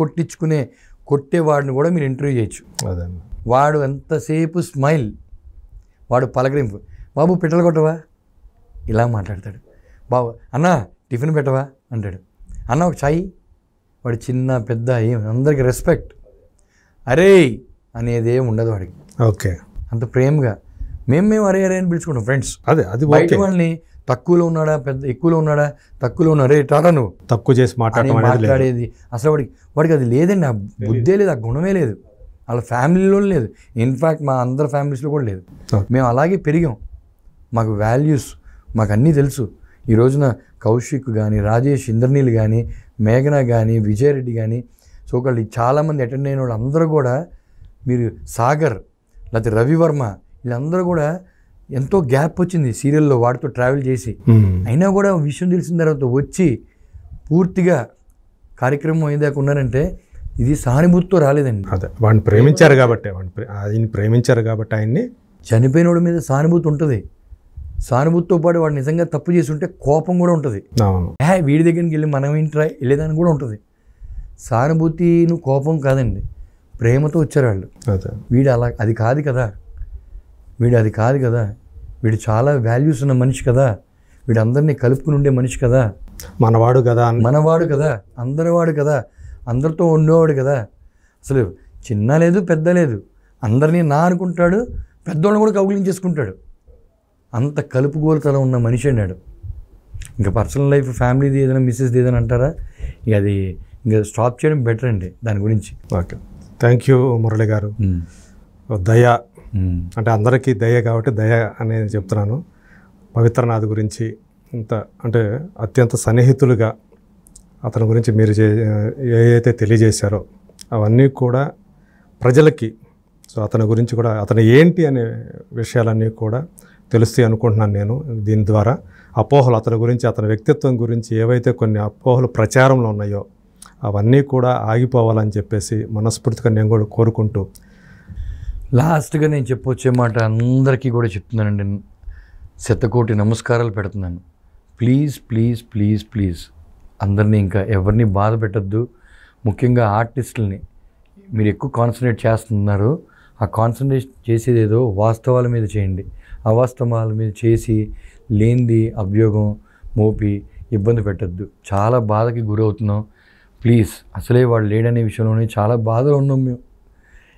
కొట్టేవాడిని కూడా మీరు ఇంటర్వ్యూ చేయొచ్చు. వాడు ఎంతసేపు స్మైల్, వాడు పలకరింపు, బాబు పెట్రోల్ కొట్టవా, ఇలా మాట్లాడతాడు. బాబు అన్న టిఫిన్ పెట్టవా అంటాడు. అన్న ఒక చాయ్, వాడు చిన్న పెద్ద అందరికి రెస్పెక్ట్, అరే అనేదే ఉండదు వాడికి. ఓకే, అంత ప్రేమగా మేము అరే అని పిలుచుకుంటాం ఫ్రెండ్స్. అది బయట వాళ్ళని తక్కువలో ఉన్నాడా ఎక్కువలో ఉన్నాడా, తక్కువలో ఉన్నారే టాటా నువ్వు తక్కువ చేసి మాట్లాడేది అసలు వాడికి అది లేదండి. ఆ బుద్ధే లేదు, ఆ గుణమే లేదు, వాళ్ళ ఫ్యామిలీలో లేదు. ఇన్ఫ్యాక్ట్ మా అందరి ఫ్యామిలీస్లో కూడా లేదు. మేము అలాగే పెరిగాం, మాకు వాల్యూస్ మాకు అన్నీ తెలుసు. ఈ రోజున కౌశిక్ కానీ, రాజేష్, ఇంద్రనీల్ కానీ, మేఘన కానీ, విజయరెడ్డి కానీ, సోకాళ్ళు చాలామంది అటెండ్ అయిన వాళ్ళు అందరూ కూడా, మీరు సాగర్ లేకపోతే రవివర్మ, వీళ్ళందరూ కూడా ఎంతో గ్యాప్ వచ్చింది సీరియల్లో వాడితో ట్రావెల్ చేసి, అయినా కూడా విషయం తెలిసిన తర్వాత వచ్చి పూర్తిగా కార్యక్రమం అయ్యేదాకా ఉన్నారంటే ఇది సానుభూతితో రాలేదండి. అదే వాడిని ప్రేమించారు కాబట్టి, ఆయన్ని చనిపోయినోడి మీద సానుభూతి ఉంటుంది. సానుభూతితో పాటు వాడు నిజంగా తప్పు చేసి ఉంటే కోపం కూడా ఉంటుంది. వీడి దగ్గరికి వెళ్ళి మనం ఏంట్రా వెళ్ళేదానికి కూడా ఉంటుంది. సానుభూతిను కోపం కాదండి, ప్రేమతో వచ్చారు వాళ్ళు. వీడు అది కాదు కదా, వీడు చాలా వాల్యూస్ ఉన్న మనిషి కదా, వీడు అందరినీ కలుపుకుని ఉండే మనిషి కదా, మనవాడు కదా, అందరివాడు కదా, అందరితో ఉండేవాడు కదా, అసలు చిన్న లేదు పెద్ద లేదు, అందరినీ నా అనుకుంటాడు, పెద్దోళ్ళని కూడా కౌగిలించేసుకుంటాడు. అంత కలుపుగోలుతనం ఉన్న మనిషి అన్నాడు. ఇంకా పర్సనల్ లైఫ్ ఫ్యామిలీది ఏదైనా మిస్సెస్ది ఏదైనా అంటారా, ఇక అది ఇంకా స్టాప్ చేయడం బెటర్ అండి దాని గురించి. ఓకే, థ్యాంక్ యూ మురళి గారు. దయ అంటే అందరికీ దయ కాబట్టి దయ అనేది చెప్తున్నాను. పవిత్రనాథ్ గురించి ఇంత అంటే అత్యంత సన్నిహితులుగా అతని గురించి మీరు ఏదైతే తెలియజేశారో అవన్నీ కూడా ప్రజలకి, సో అతని గురించి కూడా అతను ఏంటి అనే విషయాలన్నీ కూడా తెలుస్తాయి అనుకుంటున్నాను నేను. దీని ద్వారా అపోహలు అతని గురించి, అతని వ్యక్తిత్వం గురించి ఏవైతే కొన్ని అపోహలు ప్రచారంలో ఉన్నాయో అవన్నీ కూడా ఆగిపోవాలని చెప్పేసి మనస్ఫూర్తిగా నేను కూడా కోరుకుంటూ లాస్ట్గా నేను చెప్పొచ్చే మాట అందరికీ కూడా చెప్తున్నానండి, శతకోటి నమస్కారాలు పెడుతున్నాను. ప్లీజ్ అందరినీ ఇంకా ఎవరిని బాధ పెట్టద్దు. ముఖ్యంగా ఆర్టిస్టులని మీరు ఎక్కువ కాన్సన్ట్రేట్ చేస్తున్నారు. ఆ కాన్సన్ట్రేట్ చేసేదేదో వాస్తవాల మీద చేయండి. అవాస్తవాల మీద చేసి లేనిది అభియోగం మోపి ఇబ్బంది పెట్టద్దు. చాలా బాధకి గురవుతున్నాం. ప్లీజ్, అసలే వాడు లేడనే విషయంలోనే చాలా బాధలో ఉన్నాం మేము.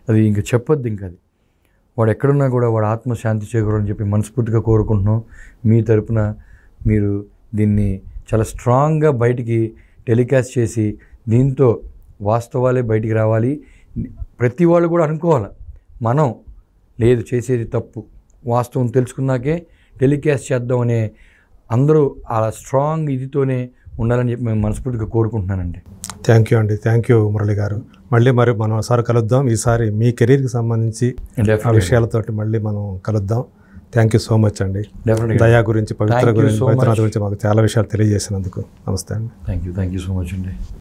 అది ఇంకా చెప్పొద్దు. ఇంకా అది వాడు ఎక్కడున్నా కూడా వాడు ఆత్మశాంతి చేకూరని చెప్పి మనస్ఫూర్తిగా కోరుకుంటున్నాం. మీ తరపున మీరు దీన్ని చాలా స్ట్రాంగ్గా బయటికి టెలికాస్ట్ చేసి దీంతో వాస్తవాలే బయటికి రావాలి. ప్రతి వాళ్ళు కూడా అనుకోవాలి, మనం లేదు చేసేది తప్పు, వాస్తవం తెలుసుకున్నాకే టెలికాస్ట్ చేద్దాం అనే అందరూ ఆ స్ట్రాంగ్ ఇదితోనే ఉండాలని చెప్పి మేము మనస్ఫూర్తిగా కోరుకుంటున్నానండి. థ్యాంక్ యూ అండి, థ్యాంక్ యూ మురళి గారు. మళ్ళీ మనం ఒకసారి కలుద్దాం. ఈసారి మీ కెరీర్కి సంబంధించి ఆ విషయాలతోటి మళ్ళీ మనం కలుద్దాం. థ్యాంక్ యూ సో మచ్ అండి. దయా గురించి, పవిత్రనాథ్ గురించి మాకు చాలా విషయాలు తెలియజేసినందుకు నమస్తే అండి. థ్యాంక్ యూ సో మచ్ అండి.